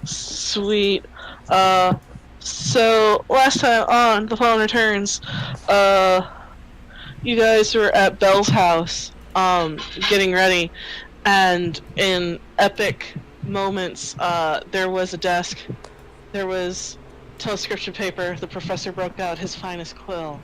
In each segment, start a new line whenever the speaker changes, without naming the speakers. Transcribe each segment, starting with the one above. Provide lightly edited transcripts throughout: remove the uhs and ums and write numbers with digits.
Sweet. So last time on The Fallen Returns, uh, you guys were at Belle's house, getting ready, and in epic moments, there was a desk, there was telescription paper, the professor broke out his finest quill,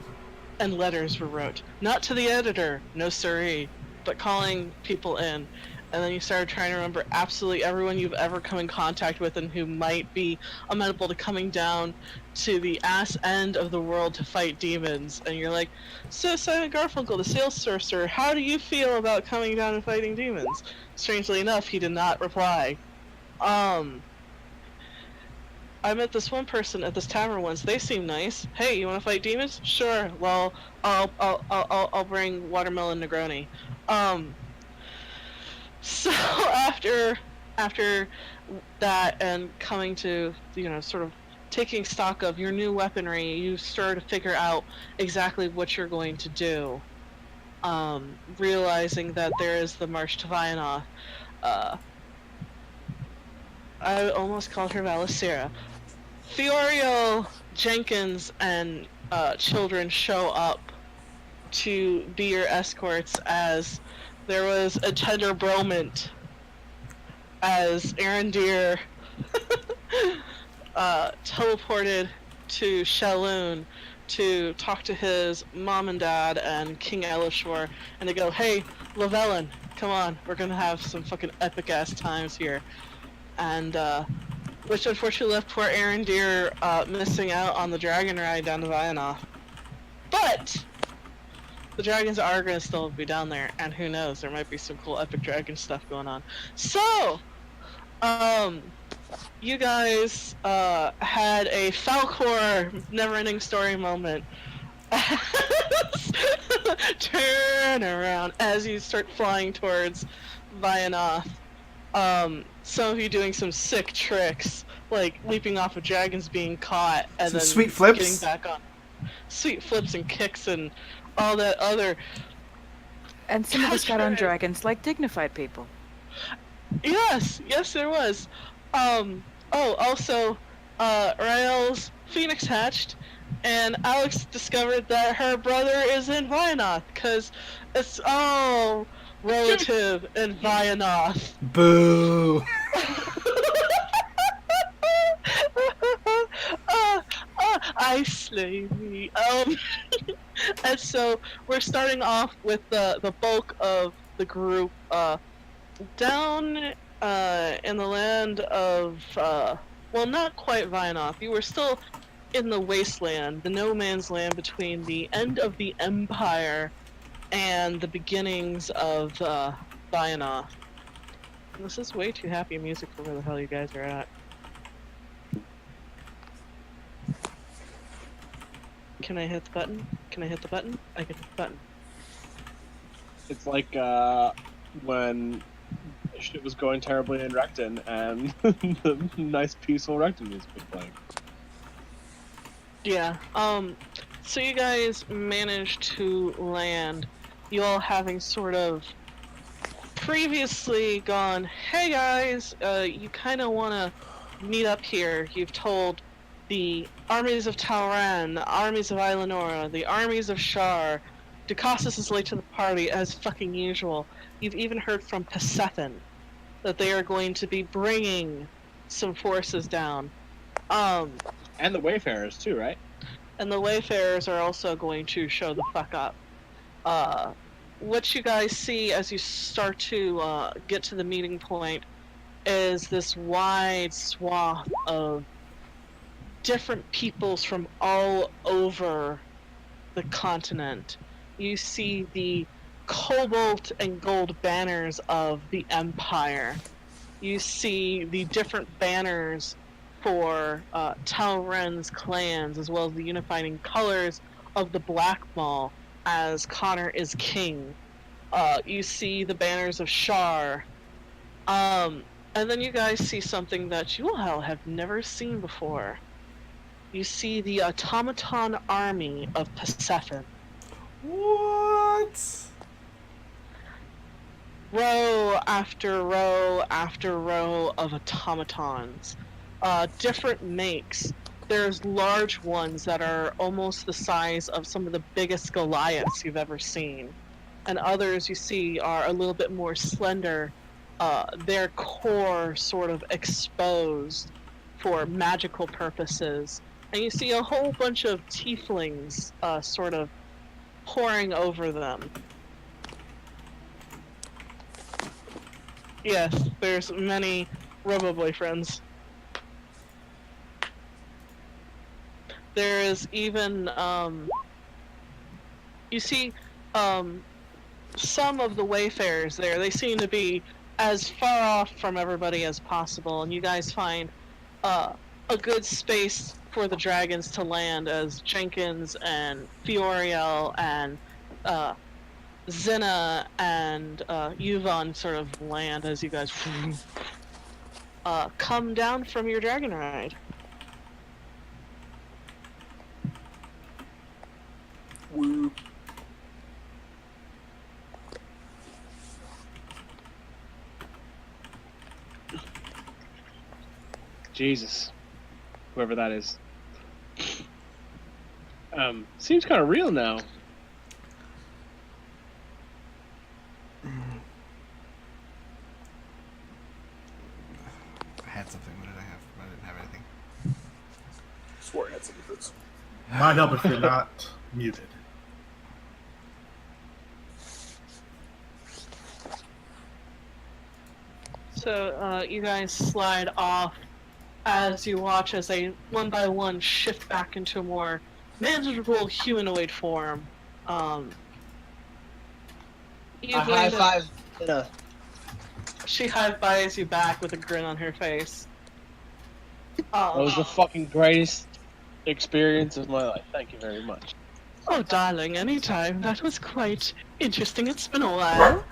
and letters were wrote. Not to the editor, no siree, but calling people in. And then you started trying to remember absolutely everyone you've ever come in contact with and who might be amenable to coming down to the ass end of the world to fight demons. And you're like, so Simon Garfunkel, the sales sorcerer, how do you feel about coming down and fighting demons? Strangely enough, he did not reply. Um, I met this one person at this tavern once. They seem nice. Hey, you want to fight demons? Sure. Well, I'll bring watermelon Negroni. Um, so after that and coming to sort of taking stock of your new weaponry, you start to figure out exactly what you're going to do. Realizing that there is the March to Vianoth. Uh, I almost called her Valicera. Fiorio, Jenkins, and children show up to be your escorts as there was a tender bromance as Arendir teleported to Shalloon to talk to his mom and dad and King Elishor and to go, hey, Lavellan, come on, we're gonna have some fucking epic ass times here. And which unfortunately left poor Arendir missing out on the dragon ride down to Vianoth. But the dragons are going to still be down there, and who knows, there might be some cool epic dragon stuff going on. So, you guys had a Falcor never-ending story moment. Turn around as you start flying towards Vianoth. Some of you doing some sick tricks, like leaping off of dragons being caught, and
Some
then
sweet flips.
getting back on. Sweet flips and kicks and all that other.
And some of us got on dragons like dignified people.
Yes, there was. Also, Rael's phoenix hatched, and Alex discovered that her brother is in Vianoth, because it's all relative in Vianoth.
Boo.
I slay me. And so we're starting off with the bulk of the group down in the land of well, not quite Vianoth. You were still in the wasteland, the no man's land between the end of the Empire and the beginnings of Vianoth. This is way too happy music for where the hell you guys are at. Can I hit the button? Can I hit the button? I can hit the button.
It's like when shit was going terribly in Recton and the nice peaceful Recton music was playing.
Yeah. So you guys managed to land. You all having sort of previously gone, hey guys, you kind of want to meet up here. You've told the armies of Tauran, the armies of Ilanora, the armies of Shar. Ducasus is late to the party, as fucking usual. You've even heard from Persephone that they are going to be bringing some forces down.
And the Wayfarers too, right?
And the Wayfarers are also going to show the fuck up. What you guys see as you start to get to the meeting point is this wide swath of different peoples from all over the continent. You see the cobalt and gold banners of the Empire. You see the different banners for Tauren's clans, as well as the unifying colors of the Black Maul, as Connor is king. You see the banners of Shar. And then you guys see something that you all have never seen before. You see the automaton army of Persephone.
What?
row after row after row of automatons, different makes. There's large ones that are almost the size of some of the biggest Goliaths you've ever seen, and others you see are a little bit more slender, their core sort of exposed for magical purposes. And you see a whole bunch of tieflings sort of pouring over them. Yes, there's many robo-boyfriends. There is even, you see, some of the wayfarers there, they seem to be as far off from everybody as possible, and you guys find a good space for the dragons to land as Jenkins and Fioriel and Zinna and Yuvon sort of land as you guys come down from your dragon ride.
Woo.
Jesus, whoever that is. Seems kind of real now.
I had something. What did I have? I didn't have anything.
Swore I had some of this.
Might help if you're not muted.
So you guys slide off as you watch as they one by one shift back into a more manageable humanoid form.
A high five.
She high-fives you back with a grin on her face.
That was the fucking greatest experience of my life. Thank you very much.
Oh, darling, anytime. That was quite interesting. It's been a while.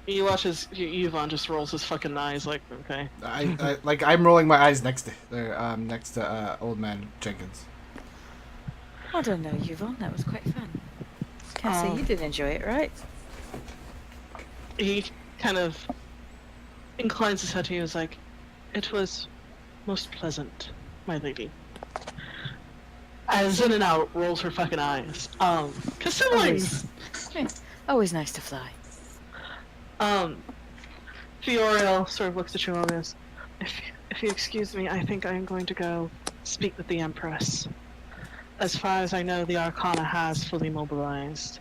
You watch as Yvonne just rolls his fucking eyes like, okay.
I'm rolling my eyes next to old man Jenkins.
I don't know, Yvonne, that was quite fun. Can't say you didn't enjoy it, right?
He kind of inclines his head to you and is like, it was most pleasant, my lady. As in and out rolls her fucking eyes. Cause siblings!
Always nice to fly.
Fioriel sort of looks at you and goes, if you excuse me, I think I am going to go speak with the Empress. As far as I know, the Arcana has fully mobilized.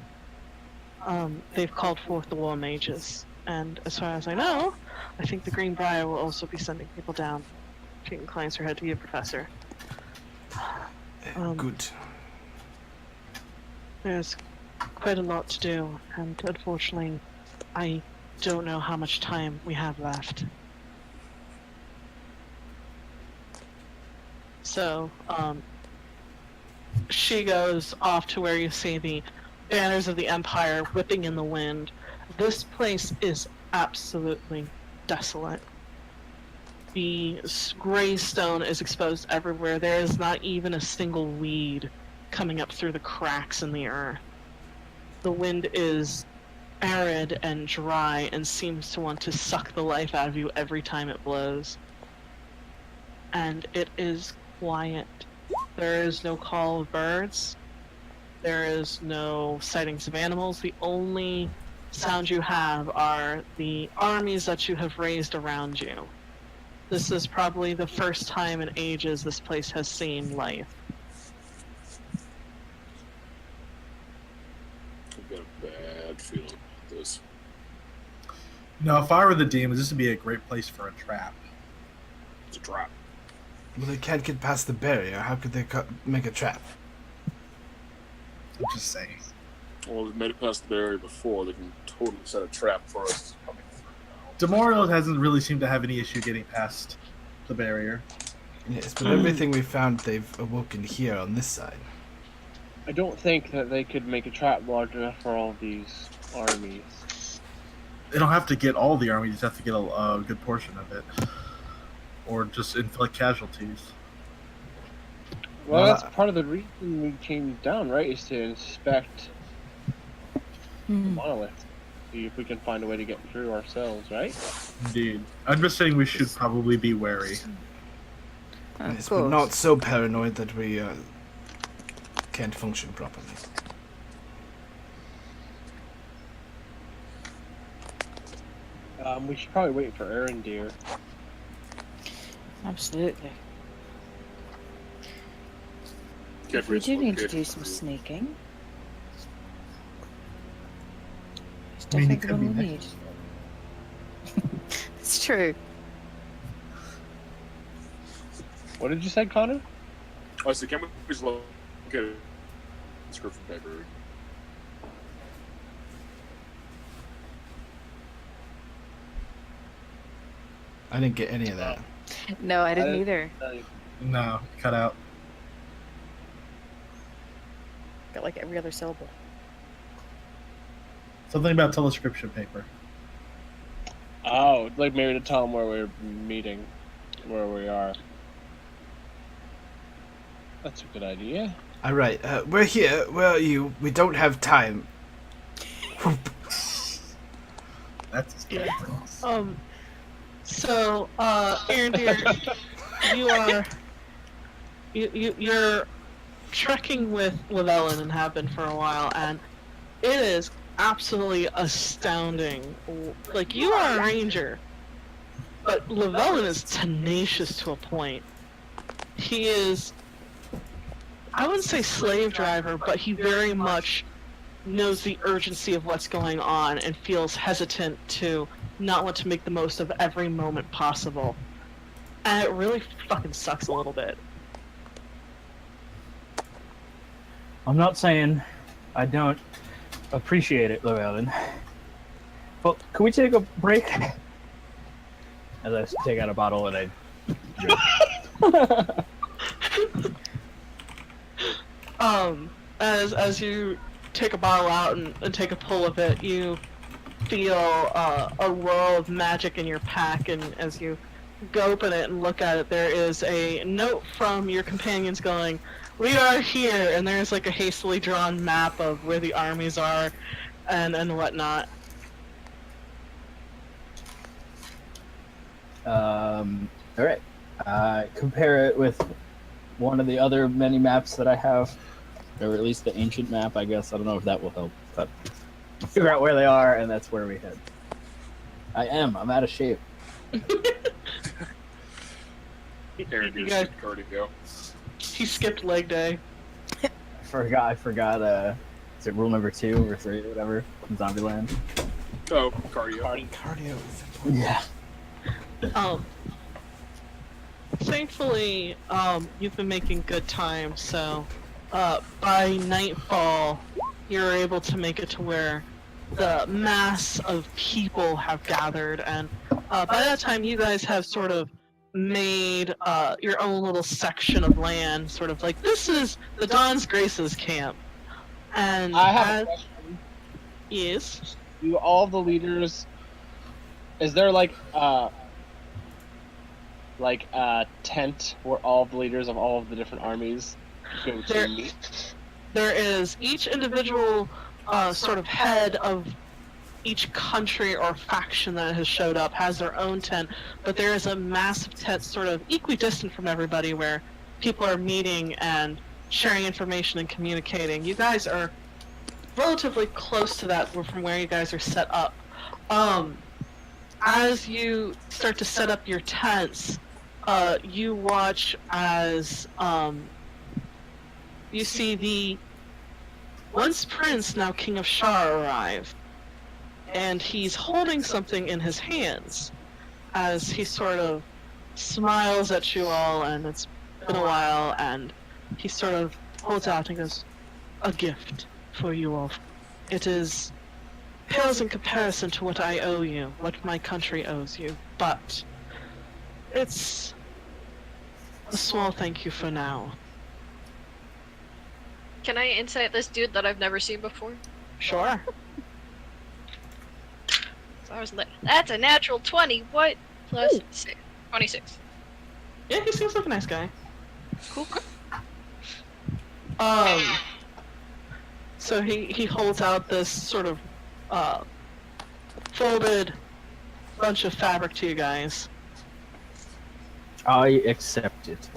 They've called forth the War Mages, and as far as I know, I think the Greenbrier will also be sending people down. She inclines her head to you, Professor.
Good.
There's quite a lot to do, and unfortunately, I don't know how much time we have left. So, she goes off to where you see the banners of the Empire whipping in the wind. This place is absolutely desolate. The gray stone is exposed everywhere. There is not even a single weed coming up through the cracks in the earth. The wind is arid and dry and seems to want to suck the life out of you every time it blows. And it is quiet. There is no call of birds. There is no sightings of animals. The only sound you have are the armies that you have raised around you. This is probably the first time in ages this place has seen life.
I've got a bad feeling about this.
No, if I were the demons, this would be a great place for a trap.
It's a trap.
Well, they can't get past the barrier. How could they make a trap?
I'm just saying.
Well, they've made it past the barrier before. They can totally set a trap for us coming through now.
Demorial hasn't really seemed to have any issue getting past the barrier.
Yes, but everything we found, they've awoken here on this side.
I don't think that they could make a trap large enough for all these armies.
They don't have to get all the army, you just have to get a good portion of it. Or just inflict casualties.
Well, that's part of the reason we came down, right? Is to inspect
Hmm.
monolith. See if we can find a way to get through ourselves, right?
Indeed. I'm just saying we should probably be wary.
Of
Yes, but
course.
not so paranoid that we can't function properly.
We should probably wait for Aaron, dear.
Absolutely.
Can't
We do need to
located
do some
through.
sneaking. It's
I mean, it
definitely
could
what
be
we need. It's true.
What did you say, Connor?
Oh, so can we just look at a script from paper?
I didn't get any of that.
No, I didn't
didn't-
either.
No, cut out.
Got like every other syllable.
Something about telescription paper.
Oh, like maybe to tell them where we're meeting, where we are. That's a good idea.
All right, we're here. Where are you? We don't have time.
That's scary.
So, Aaron, dear, you're trekking with Ellen and have been for a while, and it is absolutely astounding. Like, you are a ranger, but Llewellyn is tenacious to a point. He is, I wouldn't say slave driver, but he very much knows the urgency of what's going on and feels hesitant to not want to make the most of every moment possible. And it really fucking sucks a little bit.
I'm not saying I don't appreciate it, Llewellyn. Well, can we take a break? As I take out a bottle and I drink.
As you take a bottle out and take a pull of it, you feel a whirl of magic in your pack, and as you go open it and look at it, there is a note from your companions going, "We are here," and there's like a hastily drawn map of where the armies are and whatnot.
All right. Compare it with one of the other many maps that I have, or at least the ancient map, I guess. I don't know if that will help, but figure out where they are, and that's where we head. I'm out of shape.
Aaron
You
gives
guys,
cardio.
he skipped leg day.
I forgot, is it rule number 2 or 3 or whatever in Zombieland?
Oh, cardio.
Cardio is important.
Yeah.
Thankfully, you've been making good time, so by nightfall, you're able to make it to where the mass of people have gathered, and by that time, you guys have sort of made your own little section of land, sort of like, this is the Dawn's Graces camp. And
I have a question.
Yes.
Do all the leaders? Is there like a tent where all the leaders of all of the different armies go to
There-
meet?
There is each individual sort of head of each country or faction that has showed up has their own tent, but there is a massive tent sort of equidistant from everybody where people are meeting and sharing information and communicating. You guys are relatively close to that from where you guys are set up. As you start to set up your tents, you watch as you see the once prince, now king of Shar, arrive, and he's holding something in his hands as he sort of smiles at you all, and it's been a while, and he sort of holds out and goes, "A gift for you all. It pales in comparison to what I owe you, what my country owes you, but it's a small thank you for now."
Can I insight this dude that I've never seen before?
Sure.
So I was like, that's a natural 20. What? Plus 6. 26.
Yeah, he seems like a nice guy.
Cool.
So he holds out this sort of folded bunch of fabric to you guys.
I accept it.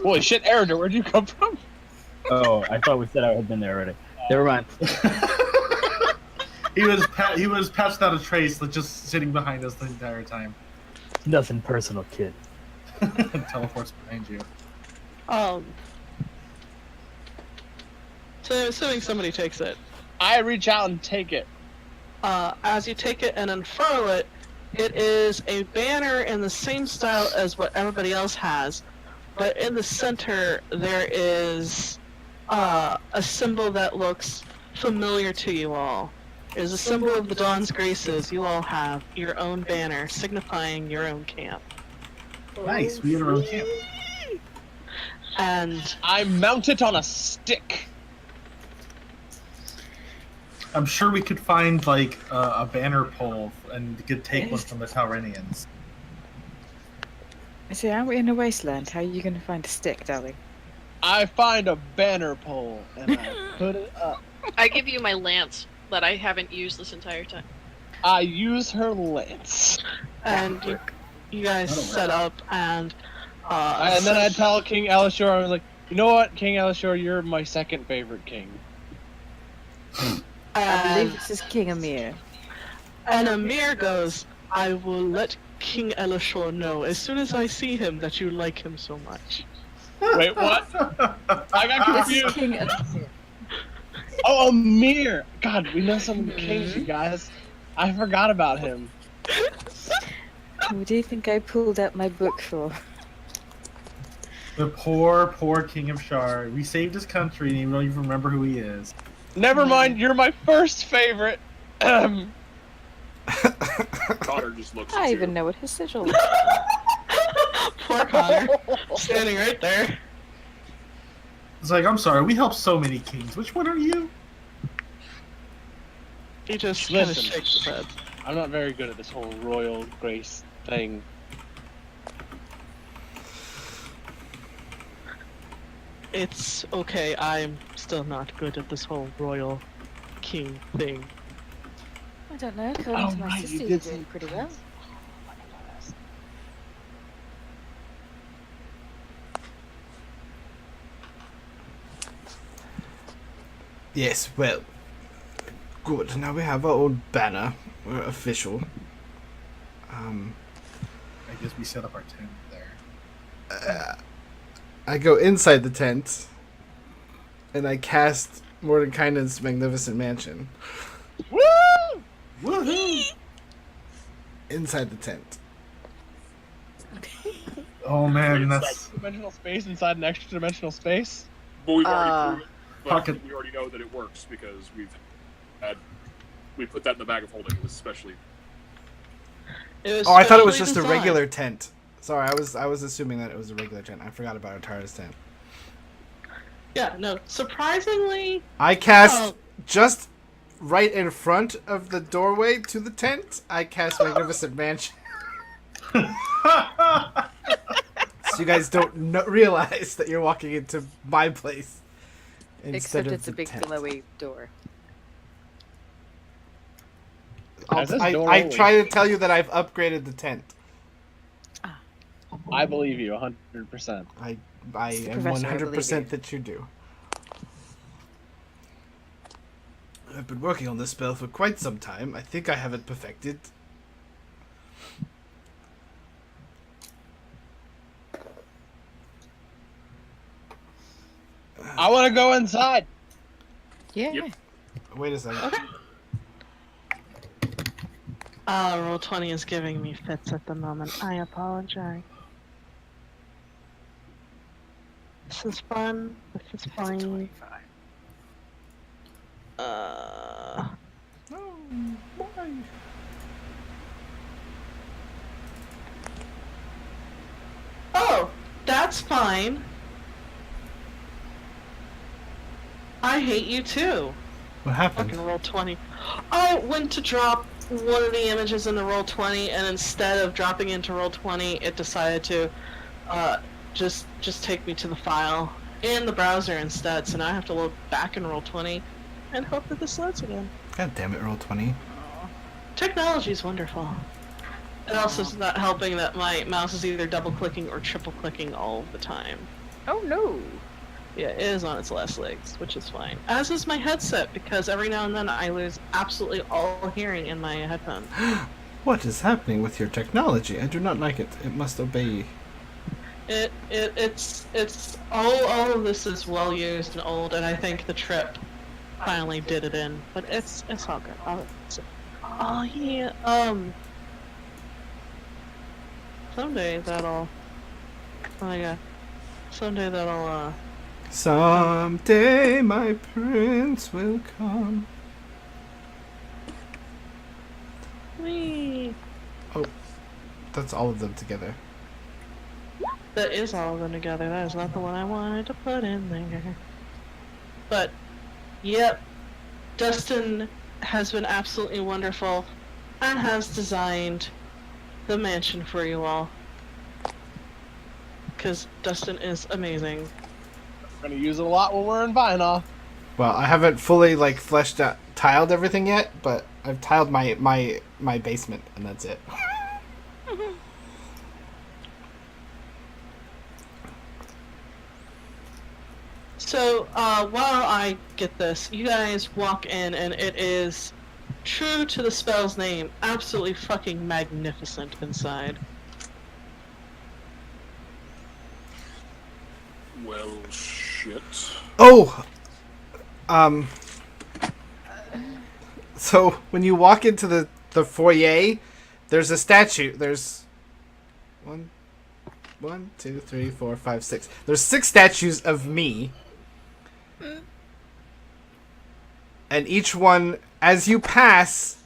Holy shit, Erinder, where'd you come from?
Oh, I thought we said I had been there already. Never mind.
He was patched out a trace, like just sitting behind us the entire time.
Nothing personal, kid.
Teleports behind you.
So assuming somebody takes it.
I reach out and take it.
As you take it and unfurl it, it is a banner in the same style as what everybody else has, but in the center there is a symbol that looks familiar to you all. It is a symbol of the Dawn's Graces. You all have your own banner signifying your own camp.
Nice, we get our own camp.
And
I mount it on a stick.
I'm sure we could find like a banner pole and could take one from the Taurenians.
So aren't we in a wasteland? How are you going to find a stick, darling?
I find a banner pole and I put it up.
I give you my lance that I haven't used this entire time.
I use her lance.
and you guys set up and
then I tell King Elishor, I was like, you know what, King Elishor, you're my second favorite king.
I believe this is King Amir.
And Amir goes, I will let King Elishor know as soon as I see him that you like him so much.
Wait, what? I got
This is
confused.
King Amir.
Oh, Amir! God, we know some kings, you guys. I forgot about him.
What do you think I pulled out my book for?
The poor, poor King of Shar. We saved his country and you don't even remember who he is.
Never mind, you're my first favorite.
Connor just looks at
I
you.
even know what his sigil looks like.
Poor Connor, standing right there.
It's like, I'm sorry, we helped so many kings. Which one are you?
He just kind of
Listen.
shakes his head.
I'm not very good at this whole royal grace thing.
It's okay, I'm still not good at this whole royal king thing.
I don't know. According to my
right,
sister,
you
you're
did
doing pretty well.
Yes, well, good. Now we have our old banner. We're official.
I guess we set up our tent there.
I go inside the tent, and I cast Mordenkainen's Magnificent Mansion
Woo!
Woohoo!
inside the tent.
Oh man,
It's
that's
like dimensional space inside an extra dimensional space.
But we've already proven, but
Pocket-
we already know that it works because we put that in the bag of holding. It was especially.
It was
Oh, I thought it was
specially
just a
designed.
regular tent. Sorry, I was assuming that it was a regular tent. I forgot about Atara's tent.
Yeah, no, surprisingly,
I cast
Oh.
just right in front of the doorway to the tent. I cast Magnificent Mansion, so you guys don't realize that you're walking into my place instead
Except
of
it's a
the
big
tent.
glowy door.
Is this door
I
only?
try to tell you that I've upgraded the tent.
I believe you 100%.
I
Mr.
am
Professor, I believe
100%
you.
that you do. I've been working on this spell for quite some time. I think I have it perfected.
I want to go inside.
Yeah.
Yep.
Wait a second.
Roll20 is giving me fits at the moment. I apologize. This is fun. This is fine. Oh, that's fine. I hate you too.
What happened?
Fucking roll 20. I went to drop one of the images into roll 20, and instead of dropping into roll 20, it decided to just take me to the file in the browser instead. So now I have to look back in roll 20 and hope that this loads again.
God damn it, roll 20.
Technology is wonderful. It also is not helping that my mouse is either double clicking or triple clicking all the time.
Oh no!
Yeah, it is on its last legs, which is fine. As is my headset, because every now and then I lose absolutely all hearing in my headphones.
What is happening with your technology? I do not like it. It must obey.
It's all of this is well used and old, and I think the trip finally did it in. But it's all good. Oh yeah. Someday that'll. Oh my god. Someday that'll.
Someday my prince will come.
Whee.
That's all of them together.
That is all of them together. That is not the one I wanted to put in there. But, yep. Dustin has been absolutely wonderful and has designed the mansion for you all. Because Dustin is amazing.
We're gonna use it a lot when we're in Vinyl.
Well, I haven't fully like fleshed out, tiled everything yet, but I've tiled my basement, and that's it.
So, while I get this, you guys walk in, and it is, true to the spell's name, absolutely fucking magnificent inside.
Well, shit.
Oh! So, when you walk into the foyer, there's a statue. There's... One, two, three, four, five, six. There's 6 statues of me. And each one, as you pass,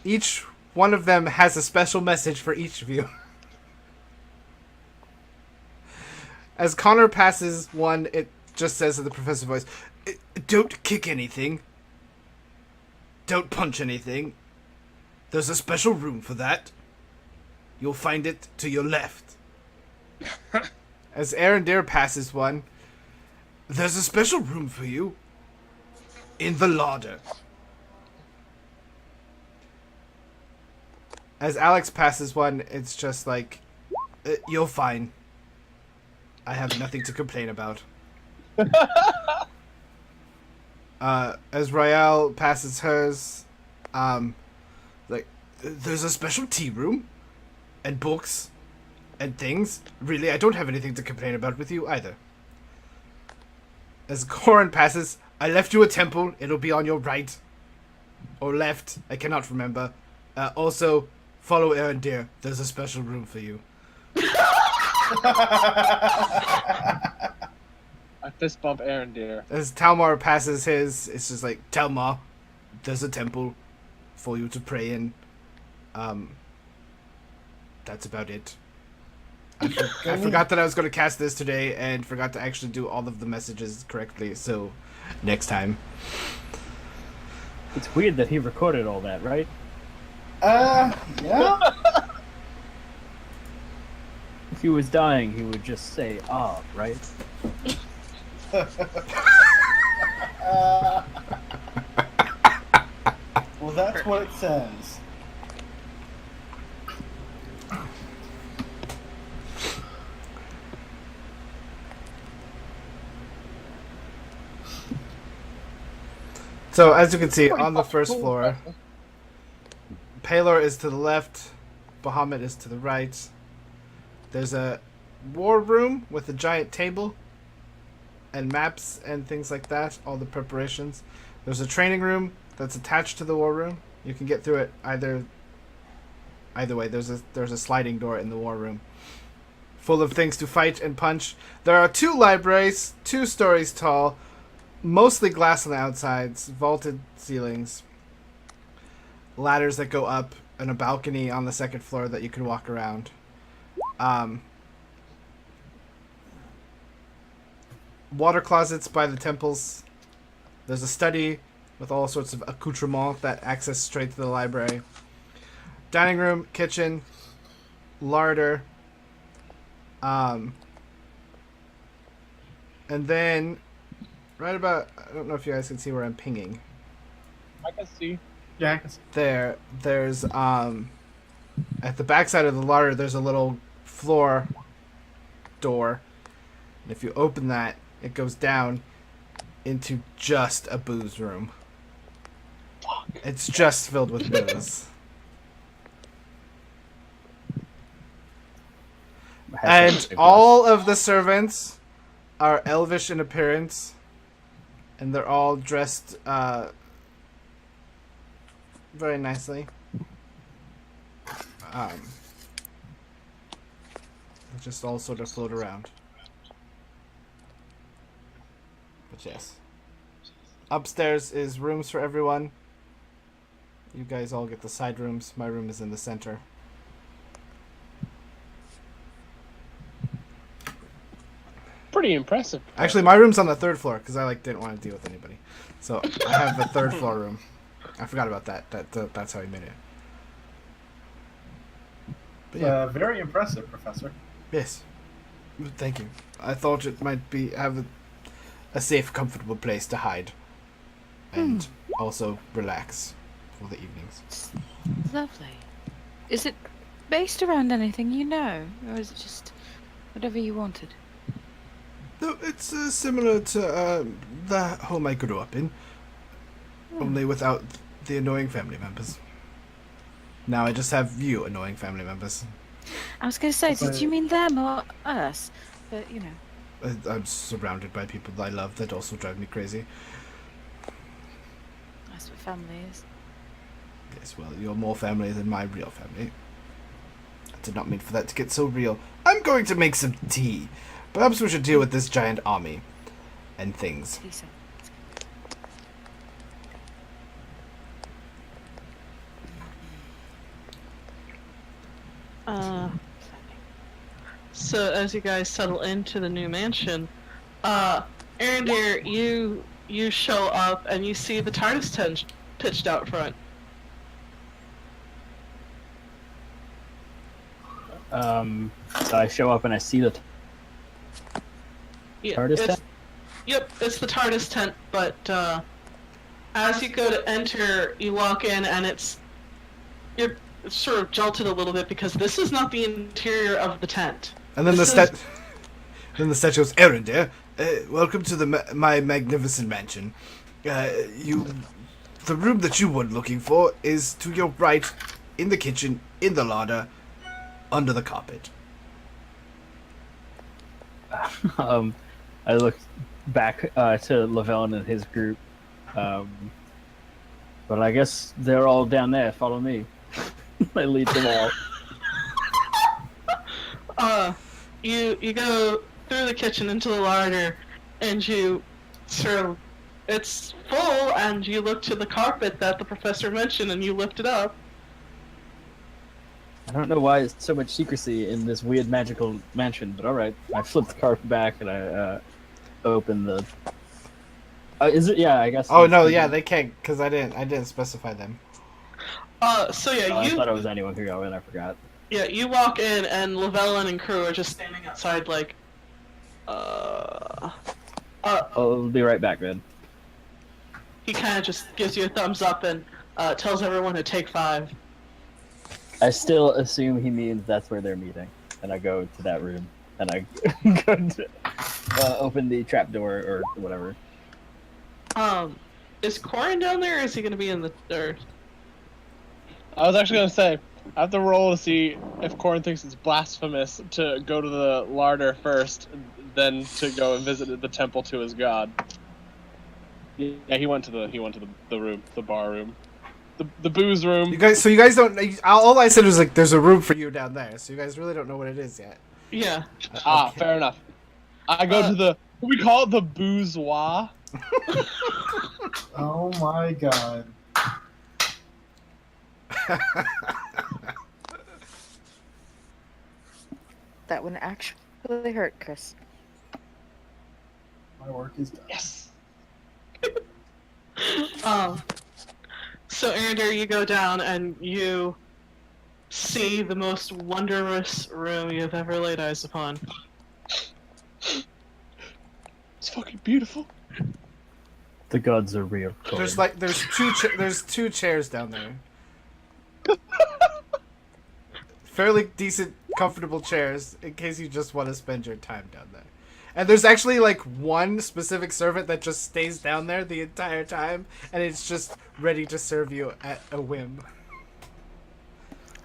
each one of them has a special message for each of you. As Connor passes one, it just says in the professor's voice, "Don't kick anything. Don't punch anything. There's a special room for that. You'll find it to your left." As Arendir passes one, "There's a special room for you. In the larder." As Alex passes one, it's just like, "You're fine. I have nothing to complain about." As Royale passes hers, like, "There's a special tea room, and books, and things. Really, I don't have anything to complain about with you either." As Corin passes, "I left you a temple. It'll be on your right. Or left. I cannot remember. Also, follow Arendir. There's a special room for you."
I fist bump Arendir.
As Talmar passes his, it's just like, "Talmar, there's a temple for you to pray in." That's about it. I forgot that I was going to cast this today and forgot to actually do all of the messages correctly, so next time.
It's weird that he recorded all that, right?
Yeah.
If he was dying, he would just say, "Ah," right?
Well, that's what it says.
So, as you can see, on the first floor, Palor is to the left, Bahamut is to the right. There's a war room with a giant table and maps and things like that, all the preparations. There's a training room that's attached to the war room. You can get through it either way. There's a sliding door in the war room, full of things to fight and punch. There are 2 libraries, 2 stories tall, mostly glass on the outsides, vaulted ceilings, ladders that go up, and a balcony on the 2nd floor that you can walk around. Water closets by the temples. There's a study with all sorts of accoutrements that access straight to the library. Dining room, kitchen, larder. And then, right about, I don't know if you guys can see where I'm pinging.
I can see.
Yeah, I can see.
there's at the backside of the larder there's a little floor door. And if you open that, it goes down into just a booze room. It's just filled with booze. And all of the servants are elvish in appearance, and they're all dressed very nicely. They just all sort of float around. But yes. Upstairs is rooms for everyone. You guys all get the side rooms. My room is in the center.
Pretty impressive.
Actually, my room's on the third floor because I didn't want to deal with anybody. So I have the third floor room. I forgot about that. That's how I made it. But yeah,
Very impressive, Professor.
yes. Thank you. I thought it might have a safe, comfortable place to hide, and also relax for the evenings.
Lovely. Is it based around anything you know, or is it just whatever you wanted?
No, it's similar to the home I grew up in, only without the annoying family members. Now I just have you annoying family members.
I was going to say, did you mean them or us? But, you know.
I'm surrounded by people that I love that also drive me crazy.
That's what family is.
Yes, well, you're more family than my real family. I did not mean for that to get so real. I'm going to make some tea. Perhaps we should deal with this giant army and things.
Lisa.
So as you guys settle into the new mansion, Arendir, you show up and you see the TARDIS tent pitched out front.
So I show up and I see the
Yeah,
TARDIS
it's-
tent?
Yep, it's the TARDIS tent, but as you go to enter, you walk in and you're sort of jolted a little bit because this is not the interior of the tent.
And then
This
then the statue goes, Arendir, welcome to my magnificent mansion. The room that you were looking for is to your right, in the kitchen, in the larder, under the carpet.
I look back to Lavelle and his group, but I guess they're all down there. Follow me. I lead them all.
You go through the kitchen into the larder, and you it's full, and you look to the carpet that the professor mentioned, and you lift it up.
I don't know why it's so much secrecy in this weird magical mansion, but all right. I flip the carpet back and I open the. Is it? Yeah, I guess.
Oh no, yeah, they can't because I didn't specify them.
So yeah,
I
you
thought it was anyone who go in. I forgot.
yeah you walk in, and Llewellyn and crew are just standing outside, like,
I'll be right back, man.
He kind of just gives you a thumbs up and tells everyone to take 5.
I still assume he means that's where they're meeting, and I go to that room, and I go to open the trapdoor or whatever.
Is Corin down there, or is he gonna be in the or...
I was actually gonna say, I have to roll to see if Corin thinks it's blasphemous to go to the larder first, then to go and visit the temple to his god. Yeah, he went to the room, the bar room, the booze room.
You guys don't. All I said was there's a room for you down there, so you guys really don't know what it is yet.
Yeah.
Okay.
Fair enough. I go to we call it the bouzoir.
Oh my god.
That wouldn't actually hurt, Chris.
My work is done.
Yes.
So Arendir, you go down and you see the most wondrous room you've ever laid eyes upon.
It's fucking beautiful.
The gods are real. Corin.
There's two chairs down there. Fairly decent, comfortable chairs in case you just want to spend your time down there. And there's actually like one specific servant that just stays down there the entire time, and it's just ready to serve you at a whim.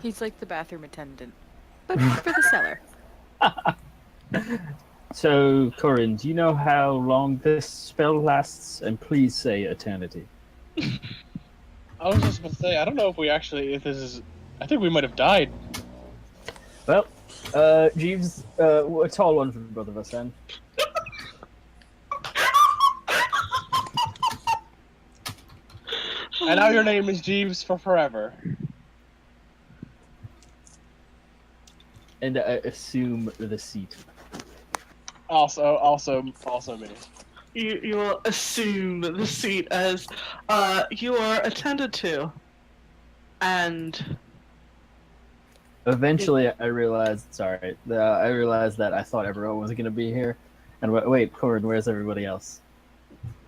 He's like the bathroom attendant, but for the cellar.
So, Corin, do you know how long this spell lasts? And please say eternity.
I was just about to say, I don't know if this is. I think we might have died.
Well, Jeeves, a tall one for both of us then.
And now your name is Jeeves for forever.
And I assume the seat.
Also me.
You will assume the seat as you are attended to, and
Eventually, I realized. Sorry, I realized that I thought everyone was gonna be here. And wait, Corin, where's everybody else?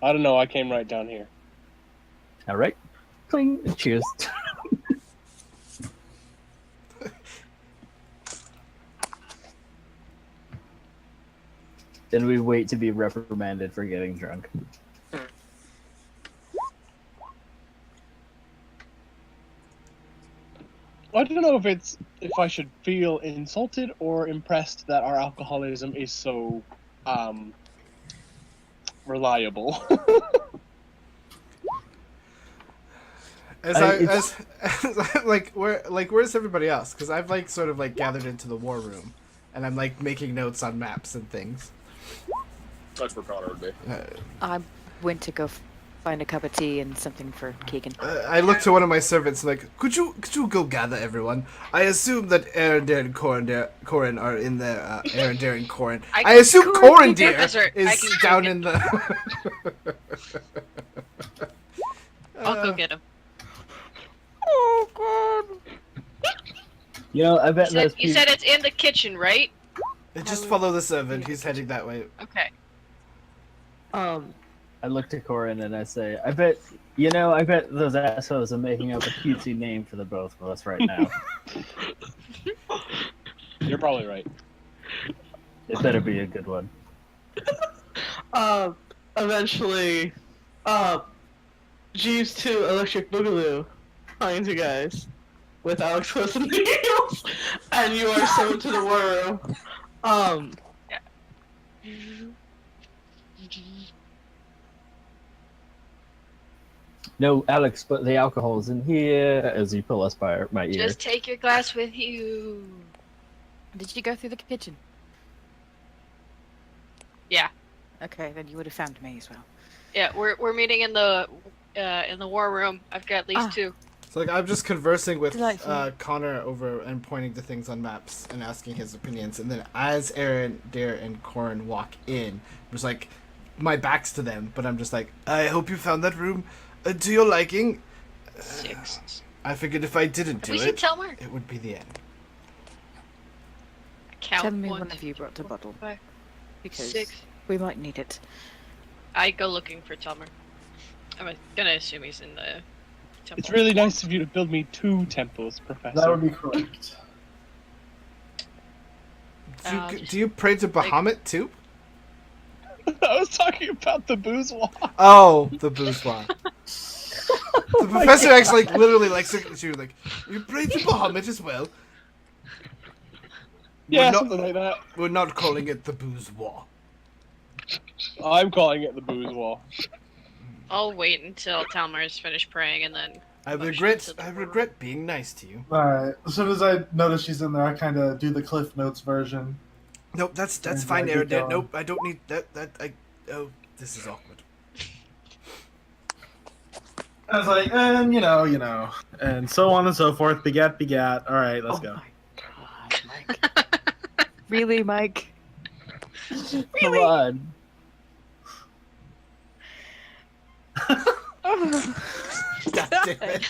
I don't know. I came right down here.
All right, cling. Cheers. Then we wait to be reprimanded for getting drunk.
I don't know if I should feel insulted or impressed that our alcoholism is so reliable.
Where's everybody else? Because I've like sort of like gathered into the war room, and I'm like making notes on maps and things.
That's where Connor would be.
I went to go find a cup of tea and something for Keegan.
I look to one of my servants like, could you go gather everyone? I assume that Erendir and Corin are in there. Erendir and Corin. I assume Corindir is down in the.
I'll go get him.
Oh God!
You know, I bet
You said it's in the kitchen, right?
Just follow the servant. He's heading that way.
Okay.
I look to Corin and I say, I bet those assholes are making up a cutesy name for the both of us right now.
You're probably right.
It better be a good one.
Eventually, Jeeves 2 Electric Boogaloo finds you guys with Alex Close and Daniels, and you are summoned to the war room.
No, Alex, but the alcohol's in here. As you pull us by my ear.
Just take your glass with you.
Did you go through the kitchen?
Yeah.
Okay, then you would have found me as well.
Yeah, we're meeting in the war room. I've got at least two.
So like I'm just conversing with
Delightful.
Connor over and pointing to things on maps and asking his opinions, and then as Erendir and Corin walk in, it was like my back's to them, but I'm just like, I hope you found that room to your liking.
6.
I figured if I didn't do
We should tell Mark.
it would be the end.
Count
Tell me
1,
one of you brought a bottle,
5,
because
6.
we might need it.
I go looking for Telmer. I'm gonna assume he's in the temple.
It's really nice of you to build me 2 temples, Professor.
That would be correct.
Do you pray to Bahamut too?
I was talking about the bourgeois.
Oh, the bourgeois. The professor actually literally looks at you like, you pray to Bahamut as well?
Yeah, something like that.
We're not calling it the bourgeois.
I'm calling it the bourgeois.
I'll wait until Talmer is finished praying and then.
I regret being nice to you.
Alright, as soon as I notice she's in there, I kind of do the Cliff Notes version.
Nope, that's
And
fine,
keep
Erendir.
going.
Nope, I don't need that. Oh, this is awkward.
I was like, and you know, and so on and so forth. Begat. All right, let's go.
My God, Mike. Really, Mike?
Come on.
God damn it.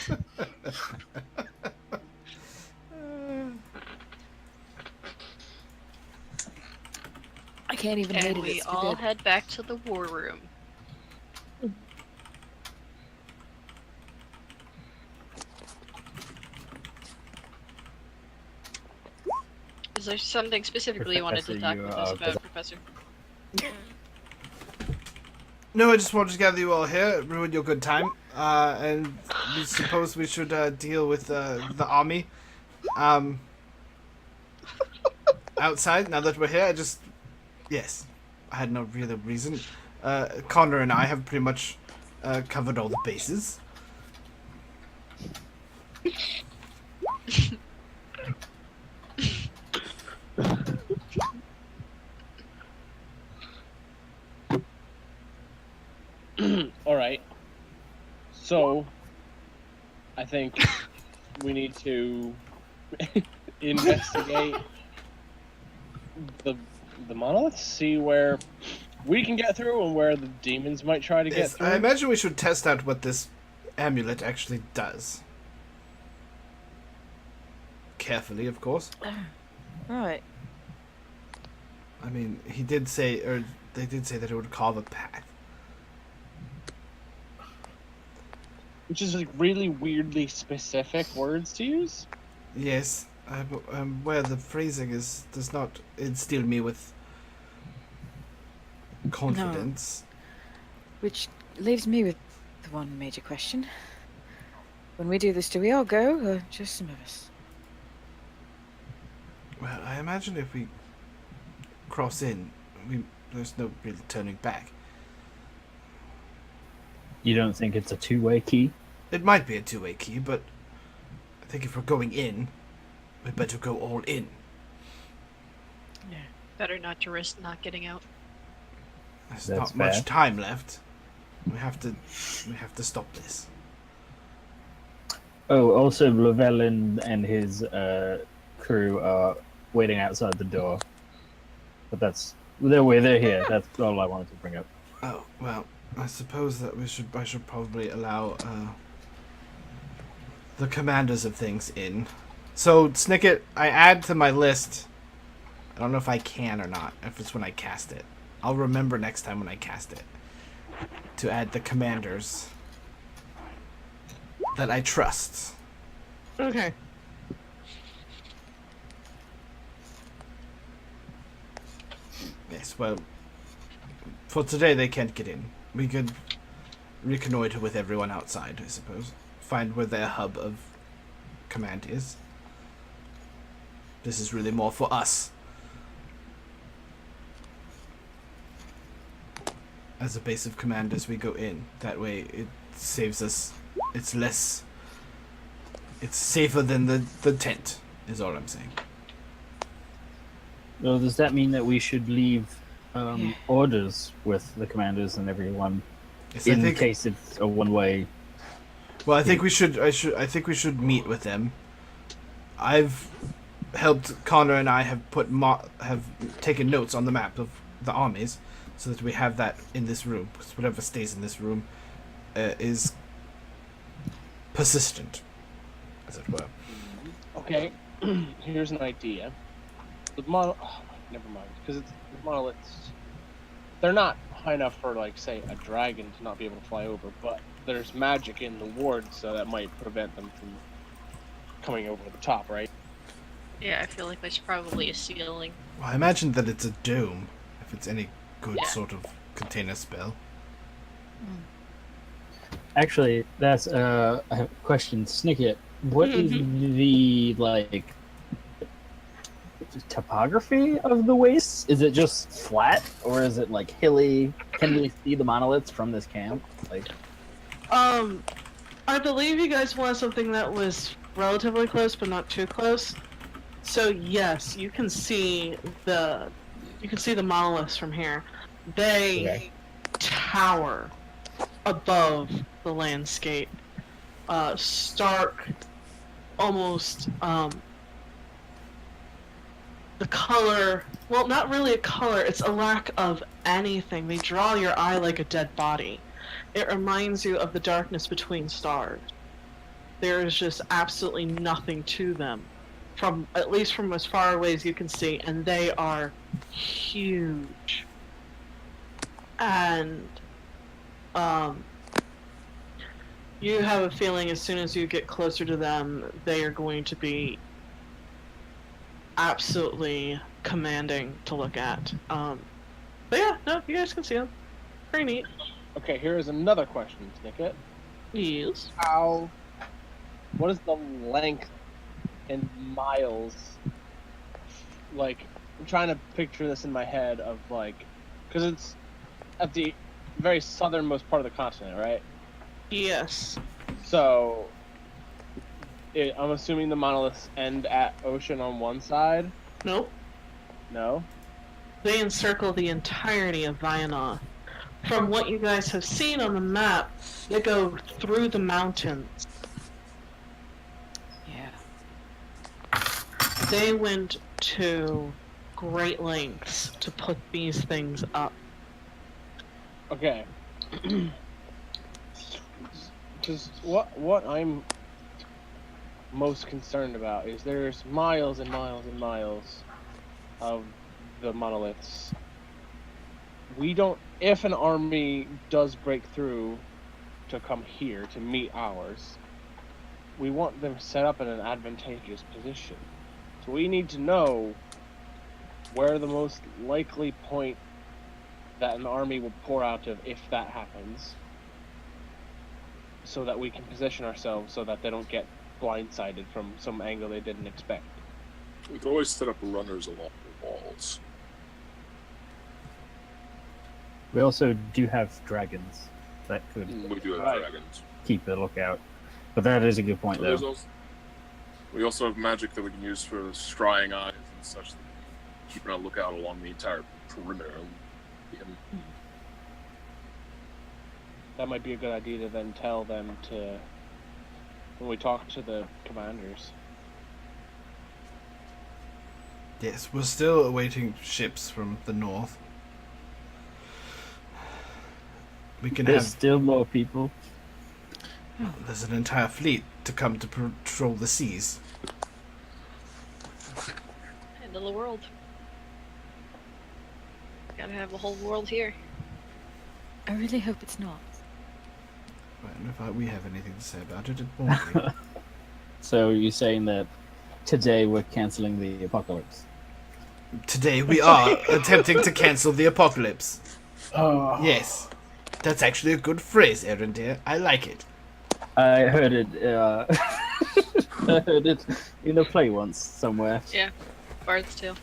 I can't even hate
And
it.
we
It's too
all
good.
head back to the war room. Is there something specifically you wanted to talk
Professor,
with
you,
us about, Professor?
No, I just wanted to gather you all here, ruin your good time, and we suppose we should deal with the army outside. Now that we're here, yes, I had no real reason. Connor and I have pretty much covered all the bases.
All right. So, I think we need to investigate the monoliths, see where we can get through and where the demons might try to get
Yes,
through.
I imagine we should test out what this amulet actually does. Carefully, of course.
Right.
I mean, they did say that it would carve a path.
Which is like really weirdly specific words to use.
Yes, where the phrasing does not instill me with confidence.
Which leaves me with the one major question. When we do this, do we all go, or just some of us?
Well, I imagine if we cross in, there's no real turning back.
You don't think it's a two-way key?
It might be a two-way key, but I think if we're going in, we better go all in.
Yeah. Better not to risk not getting out.
There's
That's
not much
fair.
time left. We have to stop this.
Oh, also, Llewellyn and his crew are waiting outside the door. But they're here. That's all I wanted to bring up.
Oh, well, I suppose that I should probably allow the commanders of things in. So, Snicket, I add to my list. I don't know if I can or not, if it's when I cast it. I'll remember next time when I cast it to add the commanders that I trust.
Okay.
Yes, well, for today they can't get in. We could reconnoiter with everyone outside, I suppose. Find where their hub of command is. This is really more for us. As a base of command as we go in. That way it saves us. It's safer than the tent, is all I'm saying.
Well, does that mean that we should leave orders with the commanders and everyone
Yes,
in case it's a one-way?
Well, I think we should. I think we should meet with them. I've helped Connor and I have taken notes on the map of the armies, so that we have that in this room. Because whatever stays in this room is persistent, as it were.
Okay, here's an idea. Never mind, because the monoliths, they're not high enough for, like, say, a dragon to not be able to fly over, but there's magic in the ward, so that might prevent them from coming over the top, right?
Yeah, I feel like there's probably a ceiling.
Well, I imagine that it's a dome, if it's any good
Yeah.
sort of container spell.
Actually, that's a question, Snicket. What is the topography of the wastes? Is it just flat, or is it like hilly? Can we see the monoliths from this camp?
I believe you guys wanted something that was relatively close, but not too close. So yes, you can see the monoliths from here. They tower above the landscape. Stark, almost the color. Well, not really a color. It's a lack of anything. They draw your eye like a dead body. It reminds you of the darkness between stars. There is just absolutely nothing to them, at least from as far away as you can see, and they are huge. And you have a feeling as soon as you get closer to them, they are going to be absolutely commanding to look at. But yeah, no, you guys can see them. Pretty neat.
Okay, here is another question, Snicket.
Yes.
What is the length in miles? Like, I'm trying to picture this in my head of like, because it's at the very southernmost part of the continent, right?
Yes.
So, I'm assuming the monoliths end at ocean on one side.
Nope.
No.
They encircle the entirety of Vianoth. From what you guys have seen on the map, they go through the mountains.
Yeah.
They went to great lengths to put these things up.
Okay. Because what I'm most concerned about is there's miles and miles and miles of the monoliths. We don't. If an army does break through to come here to meet ours, we want them set up in an advantageous position. So we need to know where the most likely point that an army will pour out of if that happens, so that we can position ourselves so that they don't get blindsided from some angle they didn't expect.
We could always set up runners along the walls.
We also do have dragons that could
We do have
Right.
dragons.
keep a lookout. But that is a good point,
So there's
though.
also, we also have magic that we can use for scrying eyes and such, that keeping a lookout along the entire perimeter.
That might be a good idea to then tell them to, when we talk to the commanders.
Yes, we're still awaiting ships from the north. We can
There's
have.
still more people.
There's an entire fleet to come to patrol the seas.
End of the world. Gotta have the whole world here.
I really hope it's not.
Right, if we have anything to say about it, it won't be.
So you're saying that today we're canceling the apocalypse?
Today we are attempting to cancel the apocalypse.
Oh.
Yes. That's actually a good phrase, Erendir. I like it.
I heard it. I heard it in a play once somewhere.
Yeah. Bard's Tale.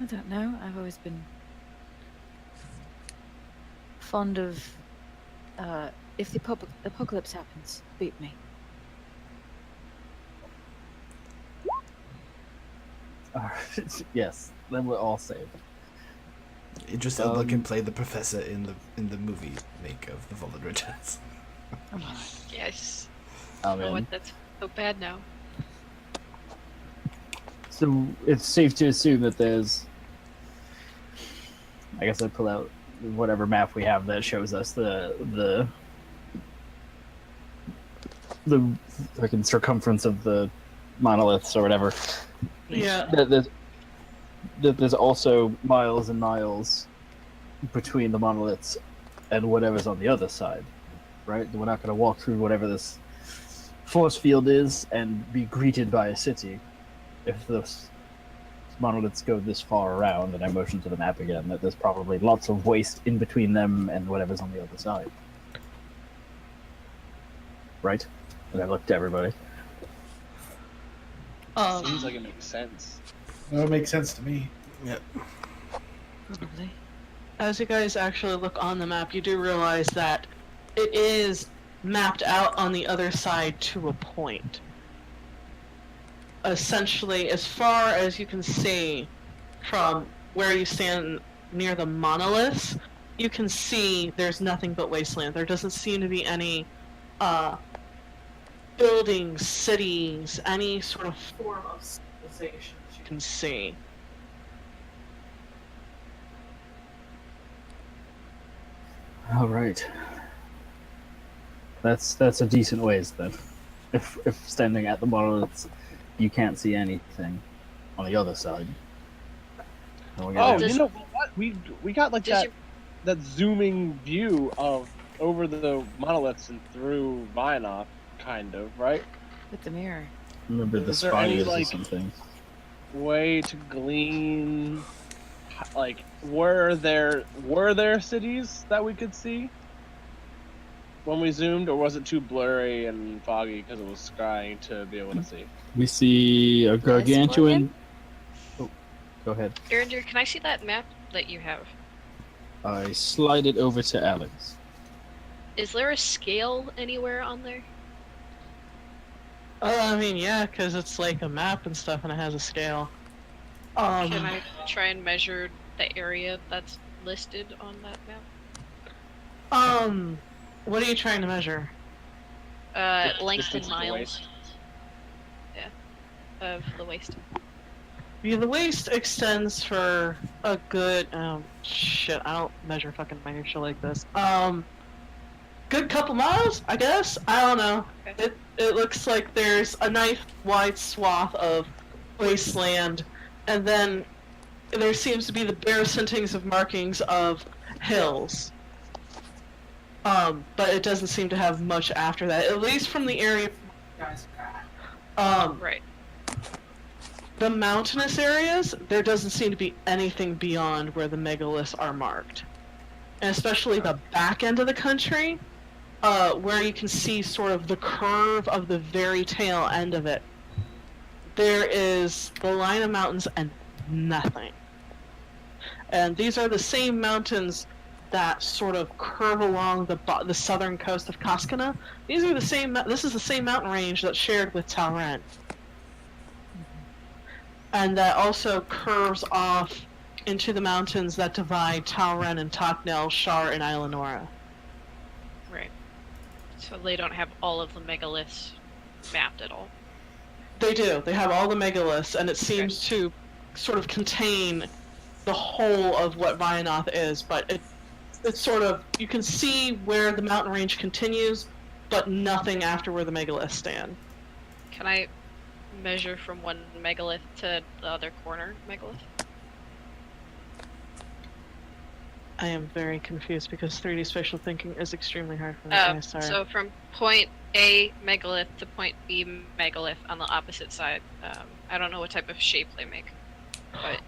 I don't know. I've always been fond of if the apocalypse happens, beat me.
Yes, then we're all saved.
Idris Elba can play the professor in the movie make of the Fallen Richards.
Yes.
I'm
Oh,
in.
what? That's so bad now.
So it's safe to assume that there's. I guess I pull out whatever map we have that shows us the freaking circumference of the monoliths or whatever.
Yeah.
That there's also miles and miles between the monoliths and whatever's on the other side, right? We're not going to walk through whatever this force field is and be greeted by a city. If those monoliths go this far around, and I motion to the map again, that there's probably lots of waste in between them and whatever's on the other side. Right? And I look to everybody.
Seems like it makes sense.
That would make sense to me.
Yep.
Probably.
As you guys actually look on the map, you do realize that it is mapped out on the other side to a point. Essentially, as far as you can see from where you stand near the monoliths, you can see there's nothing but wasteland. There doesn't seem to be any buildings, cities, any sort of form of civilization that you can see.
All right. That's a decent ways then. If standing at the monoliths, you can't see anything on the other side. And we're
Oh,
gonna-
you know what? We got like
Did
that
you-
that zooming view of over the monoliths and through Vianoth, kind of, right?
With the mirror.
Remember the
Is there any,
spires or
like-
something.
Way to glean, like, were there cities that we could see when we zoomed, or was it too blurry and foggy because it was scrying to be able to see?
We see a gargantuan. Oh, go ahead.
Erinder, can I see that map that you have?
I slide it over to Alex.
Is there a scale anywhere on there?
I mean, yeah, because it's like a map and stuff, and it has a scale.
Can I try and measure the area that's listed on that map?
What are you trying to measure?
Length
Distance
in
to the
miles.
waist.
Yeah. Of the waste.
Yeah, the waist extends for a good, shit, I don't measure fucking minutia like this. Good couple miles, I guess? I don't know.
Okay.
It looks like there's a nice wide swath of wasteland, and then there seems to be the bare scintings of markings of hills. But it doesn't seem to have much after that, at least from the area.
Right.
The mountainous areas, there doesn't seem to be anything beyond where the megaliths are marked. And especially the back end of the country, where you can see sort of the curve of the very tail end of it. There is the line of mountains and nothing. And these are the same mountains that sort of curve along the southern coast of Koskana. These are the same. This is the same mountain range that's shared with Talren, and that also curves off into the mountains that divide Talren and Toknel, Shar, and Islanora.
Right. So they don't have all of the megaliths mapped at all.
They do. They have all the megaliths, and it seems to sort of contain the whole of what Vyanoth is, but it's sort of, you can see where the mountain range continues, but nothing after where the megaliths stand.
Can I measure from one megalith to the other corner megalith?
I am very confused because 3D spatial thinking is extremely hard for me. I'm sorry.
So from point A megalith to point B megalith on the opposite side. I don't know what type of shape they make, but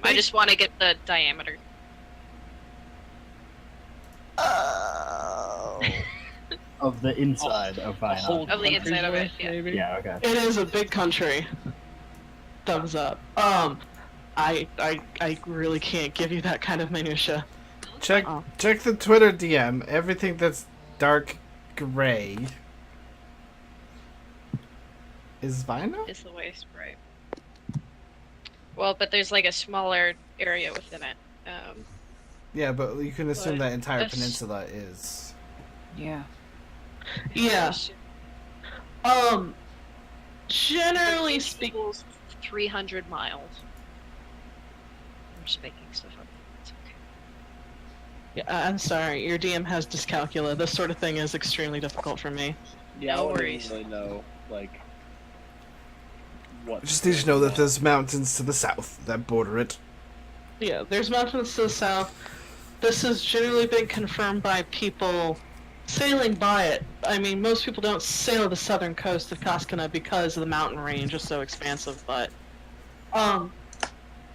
I just want to get the diameter.
Of the inside of Vyanoth.
Of the inside of it, yeah.
Maybe?
Yeah, okay.
It is a big country. Thumbs up. I really can't give you that kind of minutia.
Check
Oh.
check the Twitter DM. Everything that's dark gray is Vyanoth?
Is the waste, right? Well, but there's like a smaller area within it.
Yeah, but you can assume
But
that entire
that's-
peninsula is.
Yeah.
Yeah. Generally speaking,
equals 300 miles. I'm just making stuff up. It's okay.
yeah, I'm sorry, your DM has dyscalculia. This sort of thing is extremely difficult for me.
Yeah,
No
I wouldn't
worries.
really know, like, what.
Just need to know that there's mountains to the south that border it.
Yeah, there's mountains to the south. This has generally been confirmed by people sailing by it. I mean, most people don't sail the southern coast of Koskana because the mountain range is so expansive, but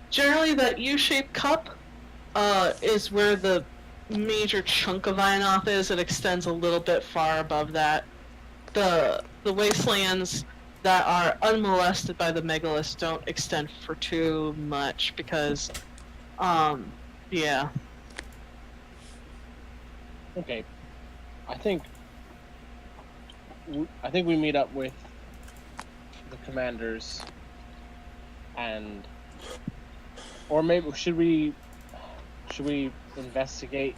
generally that U-shaped cup is where the major chunk of Vyanoth is. It extends a little bit far above that. The wastelands that are unmolested by the megaliths don't extend for too much because yeah.
Okay, I think we meet up with the commanders, and or maybe should we investigate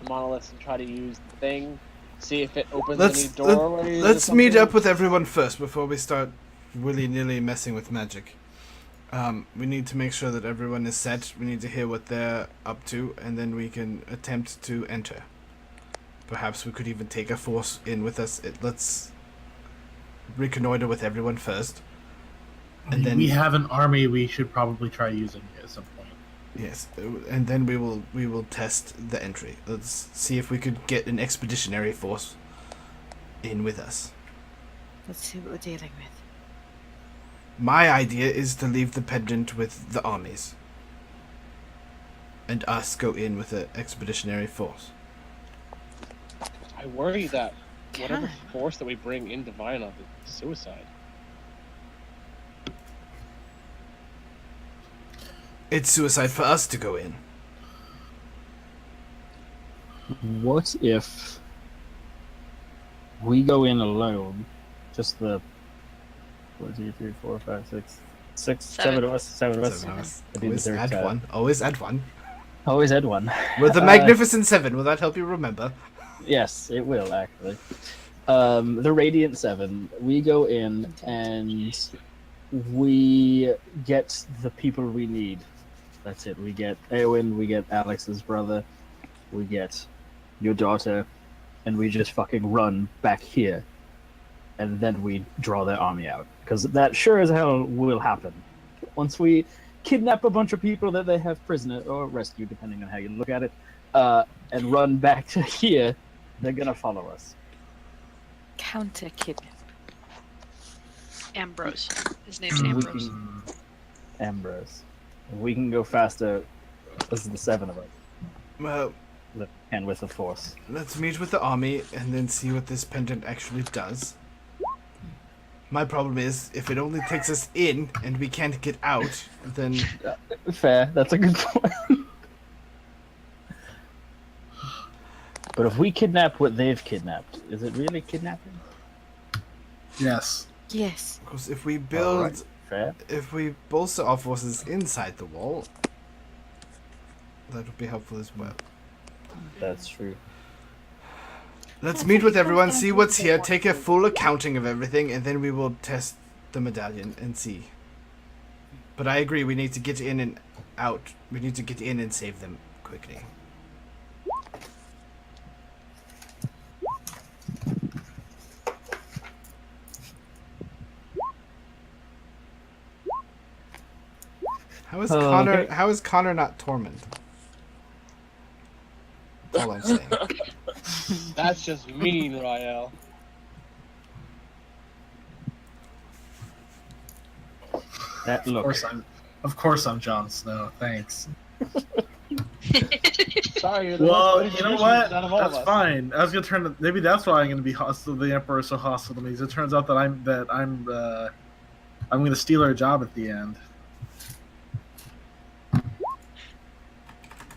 the monoliths and try to use the thing, see if it opens any doorways?
Let's
or
meet
something?
up with everyone first before we start willy-nilly messing with magic. We need to make sure that everyone is set. We need to hear what they're up to, and then we can attempt to enter. Perhaps we could even take a force in with us. Let's reconnoiter with everyone first. And then
we have an army we should probably try using at some point.
yes, and then we will test the entry. Let's see if we could get an expeditionary force in with us.
Let's see what we're dealing with.
My idea is to leave the pendant with the armies. And us go in with an expeditionary force.
I worry that whatever
Can.
force that we bring into Violent is suicide.
It's suicide for us to go in.
What if we go in alone? Just the 1, 2, 3, 4, 5, 6, 6, 7 of us. 7 of us.
Seven of us.
I did the
Always
third
add
time.
one. Always add one.
Always had one.
We're the Magnificent Seven. Will that help you remember?
Yes, it will actually. The Radiant Seven. We go in and we get the people we need. That's it. We get Eowyn, we get Alex's brother, we get your daughter, and we just fucking run back here. And then we draw their army out. Because that sure as hell will happen. Once we kidnap a bunch of people that they have prisoner, or rescue, depending on how you look at it, and run back to here, they're gonna follow us.
Counter kidnap.
Ambrose. His name's
We
Ambrose.
can- Ambrose. We can go faster. This is the 7 of us.
Well,
And with the Force.
let's meet with the army and then see what this pendant actually does. My problem is, if it only takes us in and we can't get out, then
Fair, that's a good point. But if we kidnap what they've kidnapped, is it really kidnapping?
Yes.
Yes.
of course, if we build,
Alright, fair.
if we bolster our forces inside the wall, that would be helpful as well.
That's true.
Let's meet with everyone, see what's here, take a full accounting of everything, and then we will test the medallion and see. But I agree, we need to get in and out. We need to get in and save them quickly. How is Connor?
Okay.
How is Connor not Tormund? That's all I'm saying.
That's just mean, Rael.
That
Of
look.
course I'm Jon Snow. Thanks.
Sorry, you're the
Well,
most
you know
British
what?
out of all of
That's
us.
fine. I was gonna turn. Maybe that's why I'm gonna be hostile. The Emperor is so hostile to me. 'Cause it turns out that I'm gonna steal her job at the end.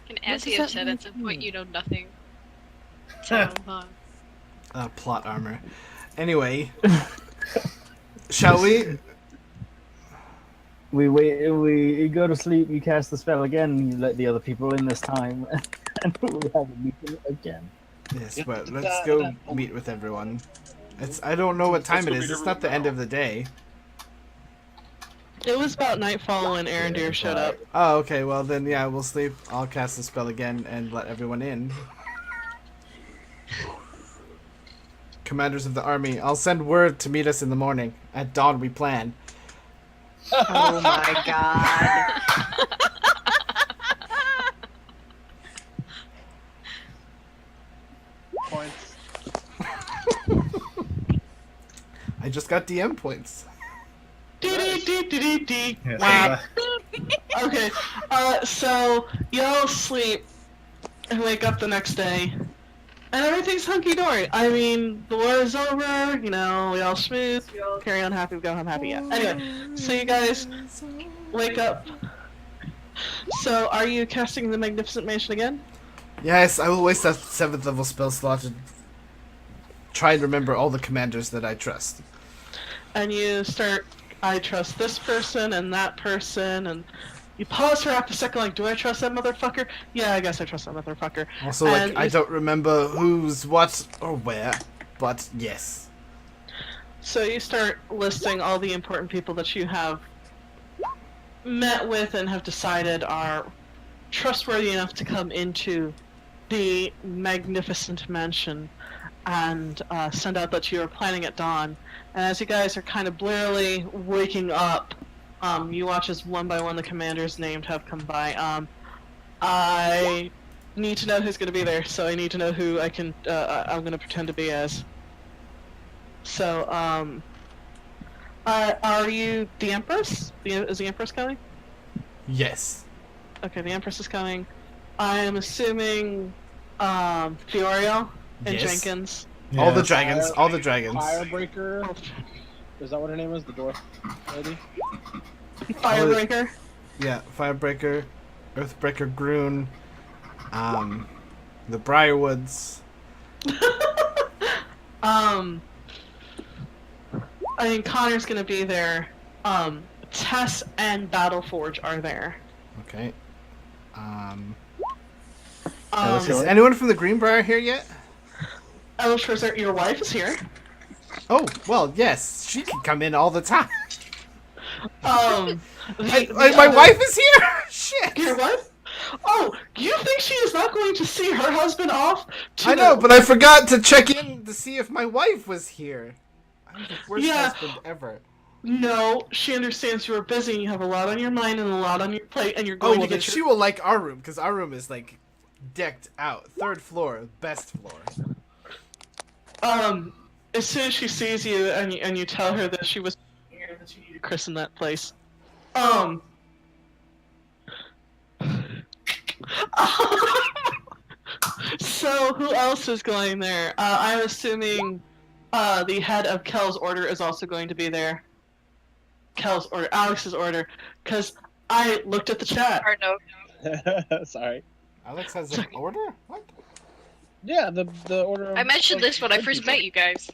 And as
does
he had
that
said, at some
mean?
point you know nothing. So,
Plot armor. Anyway, shall we?
We wait. We go to sleep. You cast the spell again. You let the other people in this time, and we have a meeting again.
Yes. Well, let's go meet with everyone. It's. I don't know what time it
go
is.
meet
It's not the end of the day.
It was about nightfall when Arendir showed up.
Oh, okay. Well, then, yeah, we'll sleep. I'll cast the spell again and let everyone in. Commanders of the army, I'll send word to meet us in the morning. At dawn, we plan.
Oh my god.
Points.
I just got DM points.
Dee-dee-dee-dee-dee-dee.
Yes,
Wah. Okay, so y'all sleep and wake up the next day, and everything's hunky-dory. I mean, the war is over, you know, we all smooth, we all carry on happy, we go home happy, yeah. Anyway, so you guys wake up. So, are you casting the Magnificent Mansion again?
Yes, I will waste that 7th level spell slot and try and remember all the commanders that I trust.
And you start, I trust this person and that person, and you pause for half a second like, do I trust that motherfucker? Yeah, I guess I trust that motherfucker.
Also, like,
And
I
you-
don't remember who's what or where, but yes.
So you start listing all the important people that you have met with and have decided are trustworthy enough to come into the Magnificent Mansion and send out that you are planning at dawn. And as you guys are kind of blearily waking up, you watch as one by one the commanders named have come by. I need to know who's going to be there, so I need to know who I can. I'm going to pretend to be as. So, Are you the Empress? Is the Empress coming?
Yes.
Okay, the Empress is coming. I'm assuming, Fiorio and
Yes.
Jenkins.
All the
Yes.
dragons. All the dragons.
Firebreaker. Is that what her name is? The dwarf lady?
Firebreaker.
Yeah, Firebreaker, Earthbreaker, Groon, the Briarwoods.
I mean, Connor's gonna be there. Tess and Battleforge are there.
Okay.
Um,
Is anyone from the Greenbrier here yet?
Elishazar, your wife is here.
Oh, well, yes. She can come in all the time.
The
My
other-
wife is here? Shit.
Your wife? Oh, you think she is not going to see her husband off?
I know, but I forgot to check in to see if my wife was here. I'm the worst
Yeah.
husband ever.
No, she understands you are busy and you have a lot on your mind and a lot on your plate, and you're
Oh,
going
well,
to
then
get
she
your...
will like our room, because our room is, like, decked out. 3rd floor, best floor.
As soon as she sees you and you tell her that she was here, that you need to christen that place. So who else is going there? I'm assuming the head of Kel's order is also going to be there. Kel's order, Alex's order, because I looked at the chat.
Or no.
Sorry.
Alex has an order? What?
Yeah, the order.
I mentioned this when I first met you guys.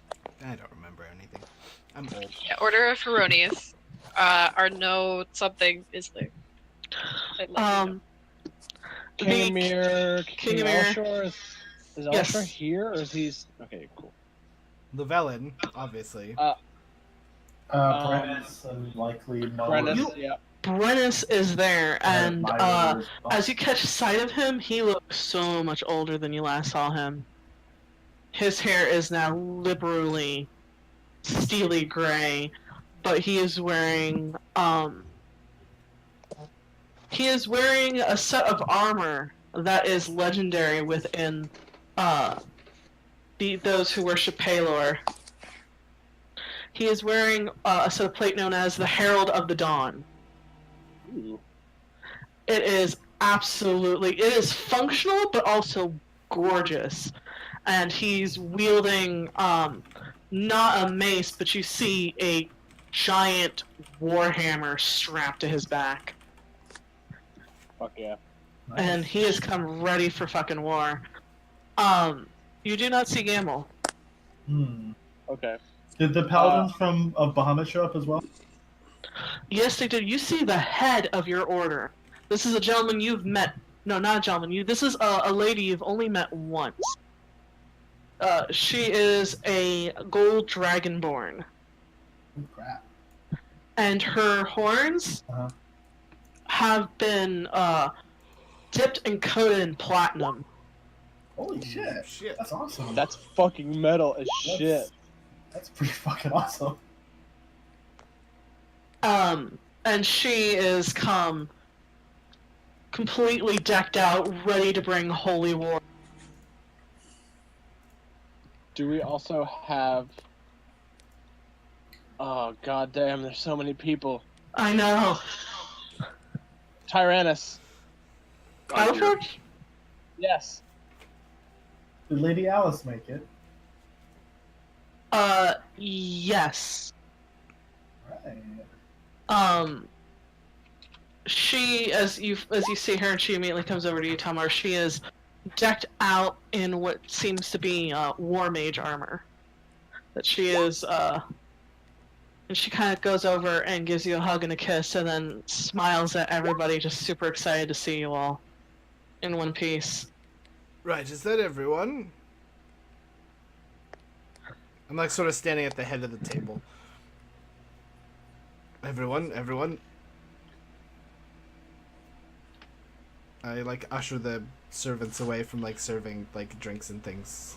I don't remember anything. I'm old.
Yeah, Order of Feronius. Arno something is there. I'd let you know.
King Amir.
King
King
Amir.
Elshor is
Yes.
Elshor here, or is he's okay? Cool.
Llewellyn, obviously.
Brennus and likely
Brennus,
Mullen.
yeah.
Brennus is there, and
My order is
as you catch sight of him, he looks so much older than you last saw him. His hair is now liberally steely gray, but he is wearing a set of armor that is legendary within those who worship Palor. He is wearing a set of plate known as the Herald of the Dawn.
Ooh.
It is functional, but also gorgeous. And he's wielding, not a mace, but you see a giant warhammer strapped to his back.
Fuck yeah.
And he has come ready for fucking war. You do not see Gamble.
Okay.
Did the paladins from Bahamut show up as well?
Yes, they did. You see the head of your order. This is a gentleman you've met. No, not a gentleman. This is a lady you've only met once. She is a gold dragonborn.
Oh, crap.
And her horns have been dipped and coated in platinum.
Holy shit.
Shit.
That's awesome.
That's fucking metal as shit.
That's pretty fucking awesome.
And she is come completely decked out, ready to bring holy war.
Do we also have? Oh god damn! There's so many people.
I know.
Tyrannus.
Battleforge?
Yes.
Did Lady Alice make it?
Yes.
Right.
She, as you see her, and she immediately comes over to you, Tamar. She is decked out in what seems to be war mage armor. That she is, and she kind of goes over and gives you a hug and a kiss, and then smiles at everybody, just super excited to see you all in one piece.
Right, is that everyone? I'm like sort of standing at the head of the table. Everyone. I like usher the servants away from like serving like drinks and things.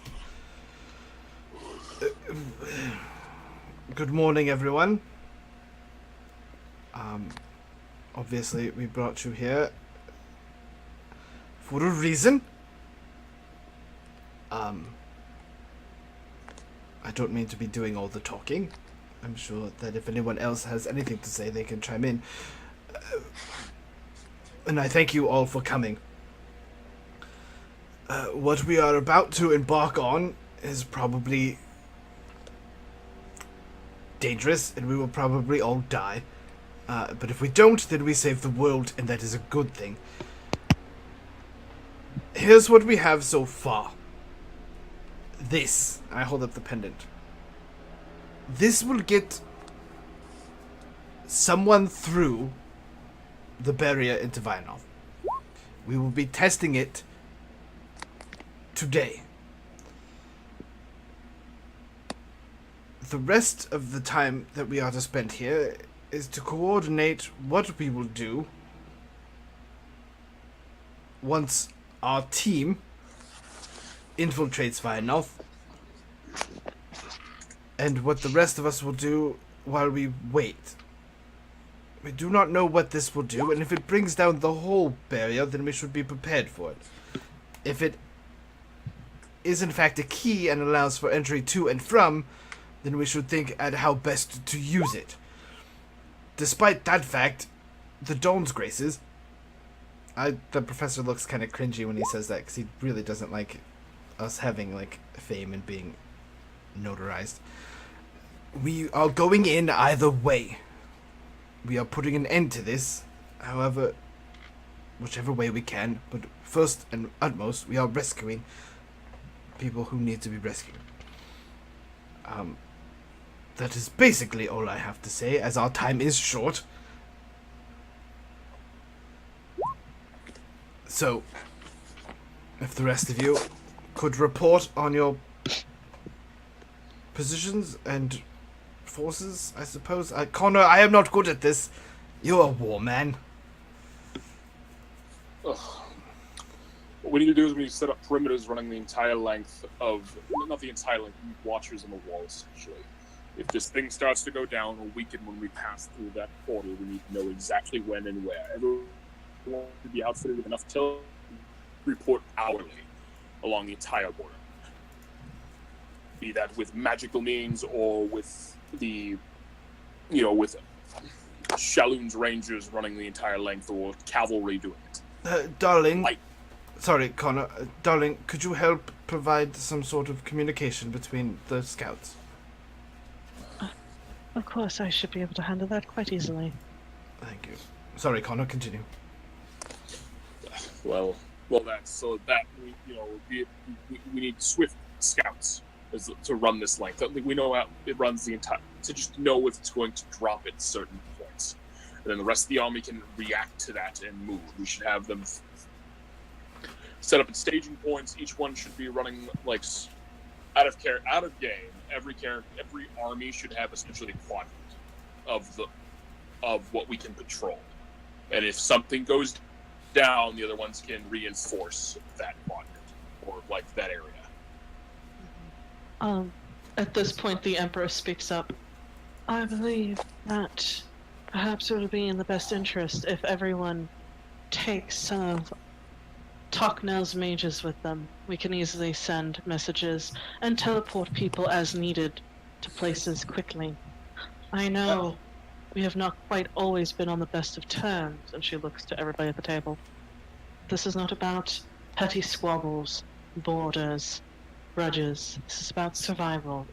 Good morning, everyone. Obviously we brought you here for a reason. I don't mean to be doing all the talking. I'm sure that if anyone else has anything to say, they can chime in. And I thank you all for coming. What we are about to embark on is probably dangerous, and we will probably all die. But if we don't, then we save the world, and that is a good thing. Here's what we have so far. This. I hold up the pendant. This will get someone through the barrier into Vianov. We will be testing it today. The rest of the time that we are to spend here is to coordinate what we will do once our team infiltrates Vianov, and what the rest of us will do while we wait. We do not know what this will do, and if it brings down the whole barrier, then we should be prepared for it. If it is in fact a key and allows for entry to and from, then we should think at how best to use it. Despite that fact, the Dawn's Graces... the professor looks kind of cringy when he says that, because he really doesn't like us having, like, fame and being notarized. We are going in either way. We are putting an end to this, however, whichever way we can, but first and utmost, we are rescuing people who need to be rescued. That is basically all I have to say, as our time is short. So, if the rest of you could report on your positions and forces, I suppose. Connor, I am not good at this. You're a war man.
Ugh. What we need to do is we need to set up perimeters running the entire length of, not the entire length, watchers on the wall, essentially. If this thing starts to go down or weaken when we pass through that portal, we need to know exactly when and where. Everyone should be outfitted with enough to report hourly along the entire border. Be that with magical means or with the, with Shalloon's Rangers running the entire length or cavalry doing it.
Darling, sorry, Connor. Darling, could you help provide some sort of communication between the scouts?
Of course, I should be able to handle that quite easily.
Thank you. Sorry, Connor, continue.
Well, that's so that we need swift scouts to run this length. We know how it runs the entire, to just know if it's going to drop at certain points, and then the rest of the army can react to that and move. We should have them set up at staging points. Each one should be running like out of game. Every army should have essentially a quadrant of what we can patrol, and if something goes down, the other ones can reinforce that quadrant or like that area.
At this point, the Emperor speaks up. I believe that perhaps it would be in the best interest if everyone takes some of Toknel's mages with them. We can easily send messages and teleport people as needed to places quickly. I know we have not quite always been on the best of terms, and she looks to everybody at the table. This is not about petty squabbles, borders, grudges. This is about survival.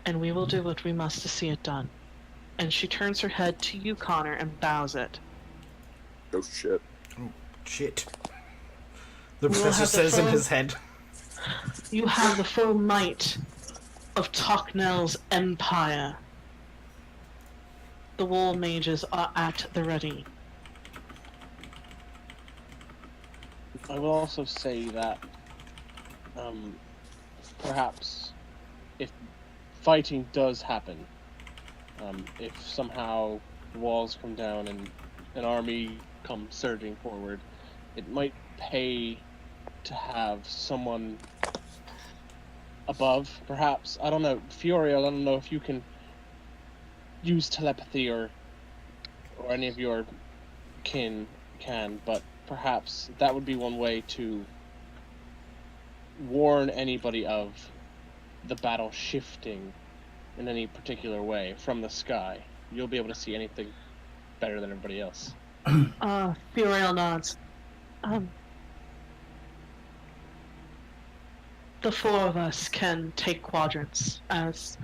And we will do what we must to see it done. And she turns her head to you, Connor, and bows it.
Oh shit.
Oh, shit. The professor says in his head.
You have the full might of Toknel's empire. The war mages are at the ready.
I will also say that perhaps if fighting does happen, if somehow the walls come down and an army comes surging forward, it might pay to have someone above, perhaps. I don't know. Fiore, I don't know if you can use telepathy or any of your kin can, but perhaps that would be one way to warn anybody of the battle shifting in any particular way from the sky, you'll be able to see anything better than everybody else.
Furiel nods. The four of us can take quadrants, as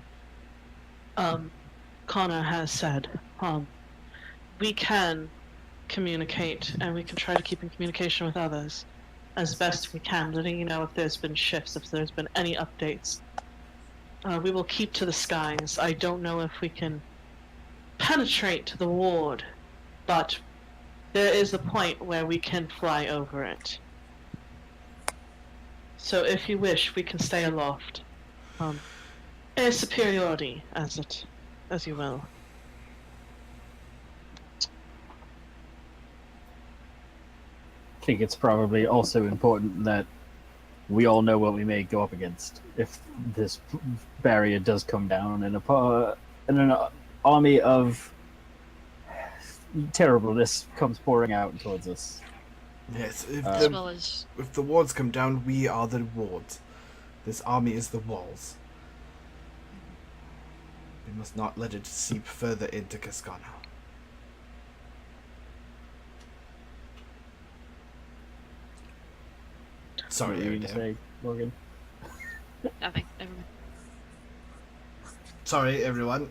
Connor has said. We can communicate, and we can try to keep in communication with others as best we can, letting you know if there's been shifts, if there's been any updates. We will keep to the skies. I don't know if we can penetrate the ward, but there is a point where we can fly over it. So if you wish, we can stay aloft. Air superiority, as you will.
I think it's probably also important that we all know what we may go up against if this barrier does come down and an army of terribleness comes pouring out towards us.
Yes,
As well as
if the wards come down, we are the wards. This army is the walls. We must not let it seep further into Cascana. Sorry,
What were you
Aaron.
gonna say, Morgan?
nothing. Never mind.
Sorry, everyone.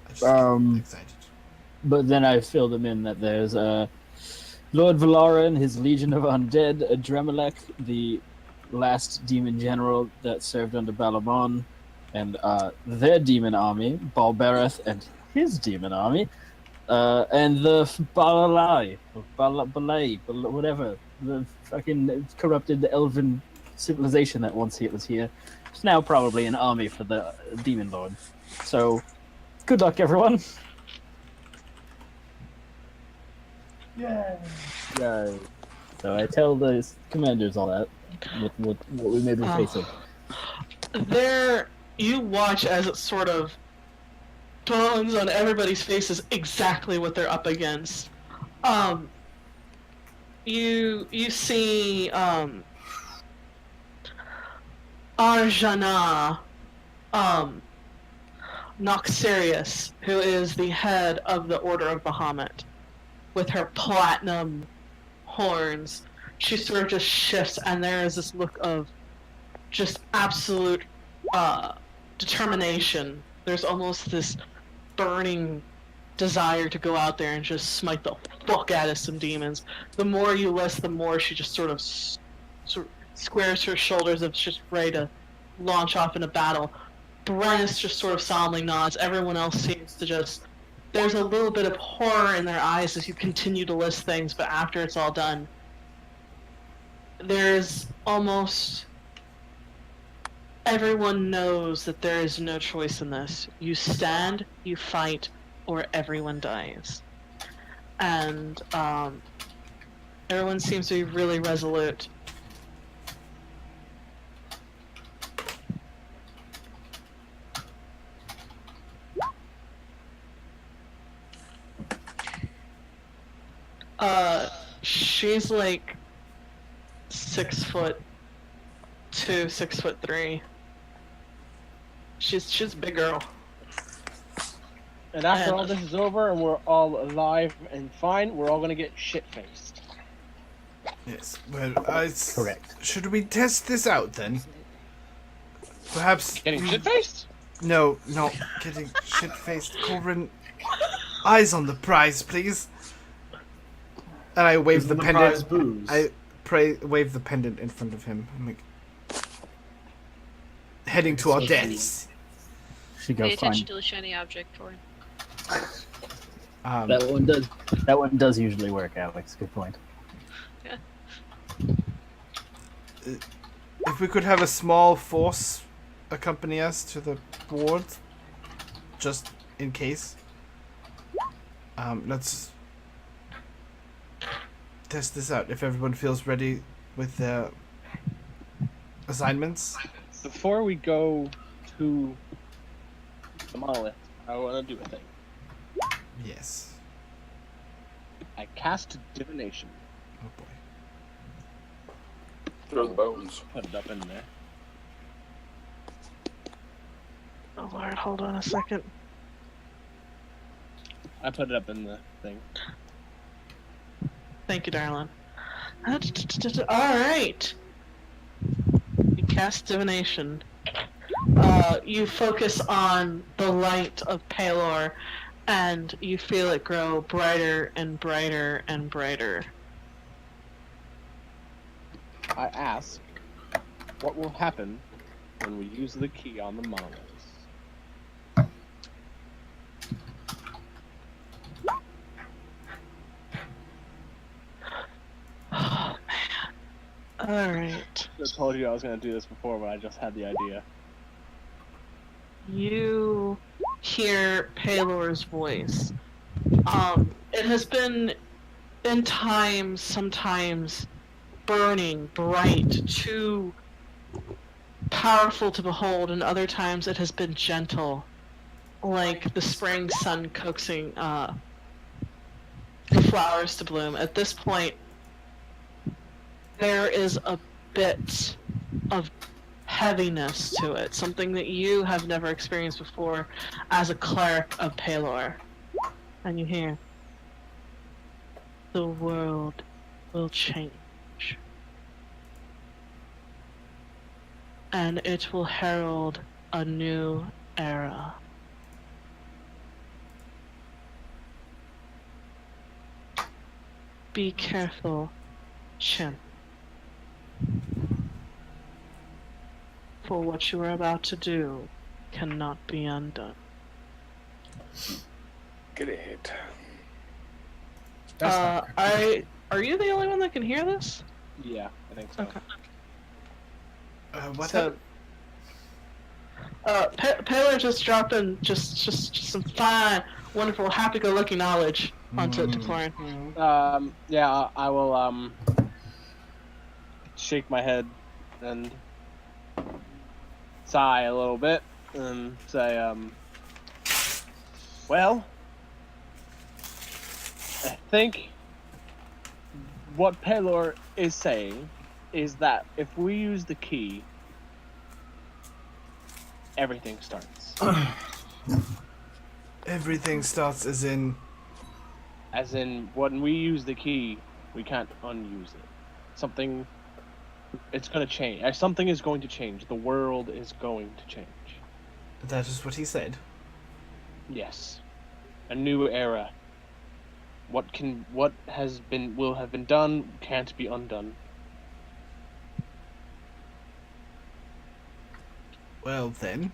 I just excited.
But then I filled them in that there's Lord Valara and his Legion of Undead, Dremelech, the last demon general that served under Balamon, and their demon army, Balbereth and his demon army, and the Balalai, or Balai, whatever, the fucking corrupted elven civilization that once it was here. It's now probably an army for the demon lord. So, good luck, everyone.
Yeah.
Yeah. So I tell the commanders all that, what we may be facing.
There, you watch as it sort of dawns on everybody's faces exactly what they're up against. You see Arjana Noxerius, who is the head of the Order of Bahamut, with her platinum horns. She sort of just shifts, and there is this look of just absolute determination. There's almost this burning desire to go out there and just smite the fuck out of some demons. The more you list, the more she just sort of squares her shoulders, as just ready to launch off in a battle. Brennus just sort of solemnly nods. Everyone else seems to just... There's a little bit of horror in their eyes as you continue to list things, but after it's all done, there's almost... Everyone knows that there is no choice in this. You stand, you fight, or everyone dies. And everyone seems to be really resolute. She's like 6'2", 6'3". She's a big girl.
And after all this is over and we're all alive and fine, we're all gonna get shit-faced.
Yes, well,
Correct.
Should we test this out then? Perhaps...
Getting shit-faced?
No, not getting shit-faced. Corbin, eyes on the prize, please. And I wave the pendant.
Booze.
Wave the pendant in front of him. I'm like, heading to our deaths.
Should go
Pay attention
find.
to the shiny object, Torin.
That one does usually work, Alex. Good point.
Yeah.
If we could have a small force accompany us to the ward, just in case. Let's test this out. If everyone feels ready with their assignments.
Before we go to the monolith, I want to do a thing.
Yes.
I cast divination.
Oh boy.
Throw the bones.
Put it up in there.
Oh Lord, hold on a second.
I put it up in the thing.
Thank you, darling. Alright. You cast divination. You focus on the light of Palor, and you feel it grow brighter and brighter and brighter.
I ask, what will happen when we use the key on the monoliths?
Oh, man. Alright.
I told you I was going to do this before, but I just had the idea.
You hear Palor's voice. It has been, in times, sometimes burning, bright, too powerful to behold, and other times it has been gentle, like the spring sun coaxing the flowers to bloom. At this point, there is a bit of heaviness to it, something that you have never experienced before as a cleric of Palor. And you hear, the world will change. And it will herald a new era. Be careful, Chimp. For what you are about to do cannot be undone.
Great.
Are you the only one that can hear this?
Yeah, I think so.
Okay.
What
So, Palor just dropped in just some fine, wonderful, happy-go-lucky knowledge onto Chlorine.
Yeah, I will, shake my head and sigh a little bit and say, well, I think what Palor is saying is that if we use the key, everything starts.
Everything starts as in...
As in, when we use the key, we can't unuse it. Something... It's gonna change. Something is going to change. The world is going to change.
That is what he said.
Yes. A new era. What will have been done can't be undone.
Well then,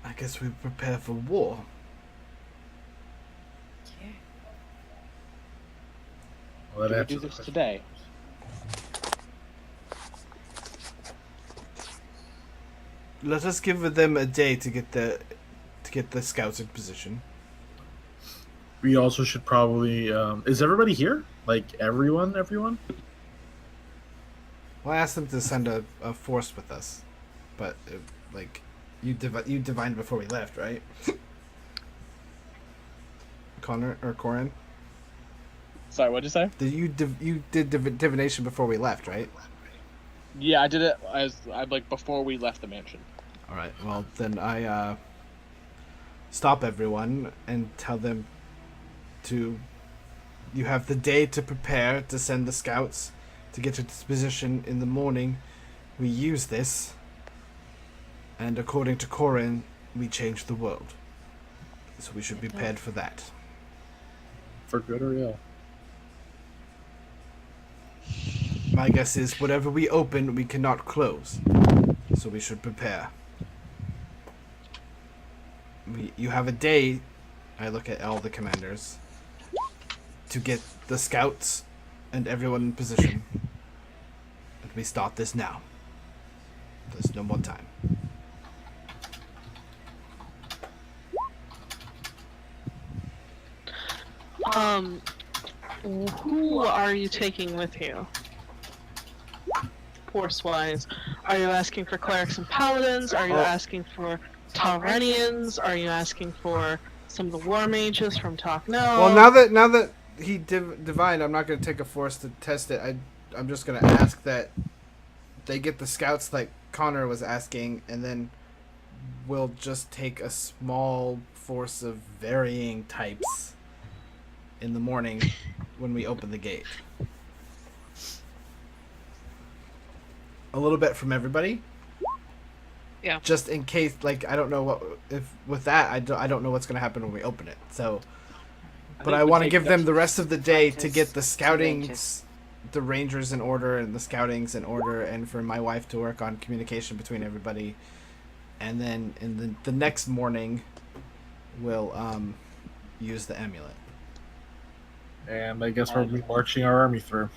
I guess we prepare for war.
Yeah.
Well,
Do
that
we do
answers the
this
question.
today?
Let us give them a day to get the scouts in position.
We also should probably. Is everybody here? Like everyone?
Well, I asked them to send a force with us, but you divined before we left, right? Connor or Corin?
Sorry, what'd you say?
Did you did divination before we left, right?
Yeah, I did it before we left the mansion.
All right. Well, then I stop everyone and tell them to. You have the day to prepare to send the scouts to get to this position in the morning. We use this, and according to Corin, we change the world. So we should be prepared for that.
For good or ill.
My guess is whatever we open, we cannot close. So we should prepare. You have a day, I look at all the commanders, to get the scouts and everyone in position. And we start this now. There's no more time.
Who are you taking with you? Force-wise. Are you asking for clerics and paladins? Are you asking for Taurenians? Are you asking for some of the war mages from Talkno?
Well, now that he divined, I'm not going to take a force to test it. I'm just going to ask that they get the scouts Connor was asking, and then we'll just take a small force of varying types in the morning when we open the gate. A little bit from everybody.
Yeah.
Just in case, like, I don't know what if with that I don't know what's gonna happen when we open it. So, but I want to give them the rest of the day to get the scoutings, the rangers in order, and the scoutings in order, and for my wife to work on communication between everybody, and then in the next morning, we'll use the amulet.
And I guess we'll be marching our army through.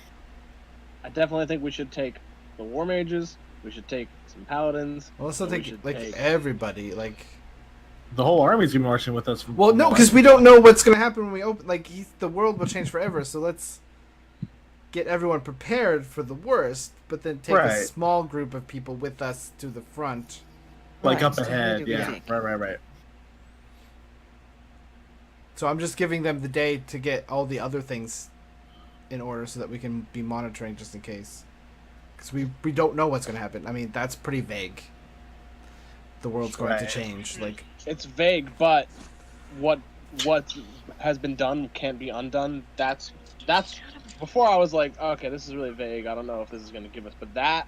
I definitely think we should take the war mages. We should take some paladins.
Well, also
and we
take
should
like
take-
everybody, like.
The whole army's gonna be marching with us.
Well, no, because we don't know what's gonna happen when we open. Like, the world will change forever. So let's get everyone prepared for the worst, but then take a
Right.
small group of people with us to the front.
Like
Right,
up
so
ahead,
who do we
yeah.
take?
Right.
So I'm just giving them the day to get all the other things in order so that we can be monitoring just in case. Because we don't know what's gonna happen. I mean, that's pretty vague. The world's going to
Right.
change. Like,
It's vague, but what has been done can't be undone. That's before I was like, okay, this is really vague. I don't know if this is going to give us, but that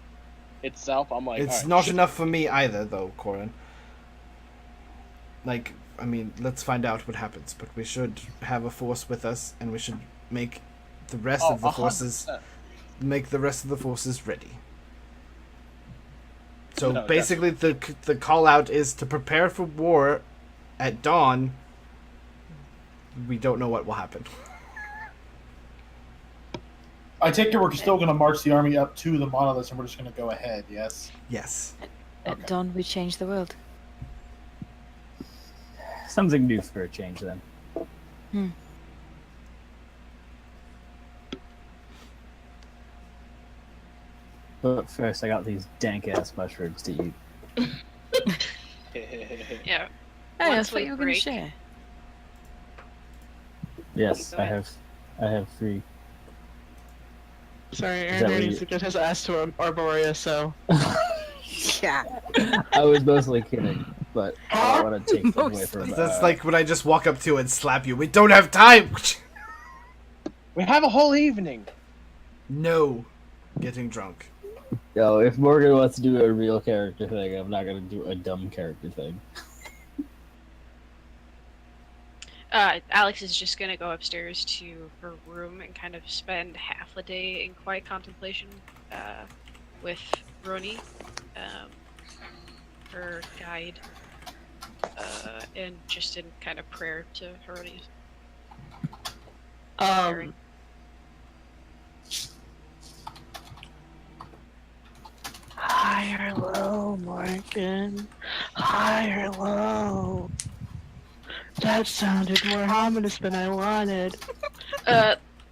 itself, I'm like,
it's
all right,
not
shit.
enough for me either, though, Corin. Like, I mean, let's find out what happens. But we should have a force with us, and we should make the rest
Oh,
of the forces
100%.
make the rest of the forces ready. So
No,
basically, the call out is to prepare for war at dawn. We don't know what will happen.
I take it we're still going to march the army up to the monoliths, and we're just going to go ahead. Yes.
Yes.
At dawn, we change the world.
Something new for a change, then. But first, I got these dank ass mushrooms to eat.
Yeah.
Hey, I
Once
thought
we
you were going to
break-
share.
Yes,
Go
I
ahead.
have 3.
Sorry,
that
Aaron
what
needs
you-
to get his ass to Arborea, so.
Yeah.
I was mostly kidding, but I don't want to take them away from.
That's like when I just walk up to you and slap you. We don't have time.
We have a whole evening.
No, getting drunk.
Yo, if Morgan wants to do a real character thing, I'm not gonna do a dumb character thing.
Alex is just gonna go upstairs to her room and kind of spend half a day in quiet contemplation with Roni, her guide, and just in kind of prayer to Roni.
High or low, Morgan? High or low? That sounded more ominous than I wanted.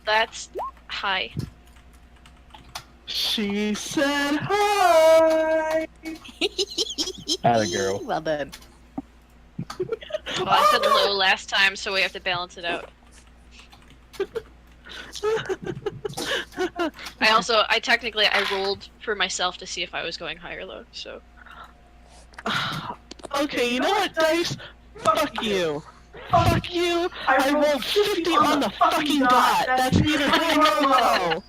That's high.
She said hi!
Atta girl.
Well done.
Well, I said low last time, so we have to balance it out. I technically rolled for myself to see if I was going high or low, so.
Okay, you know what, Dice? Fuck you. Fuck you. I rolled 50 on the fucking dot. That's neither high nor low.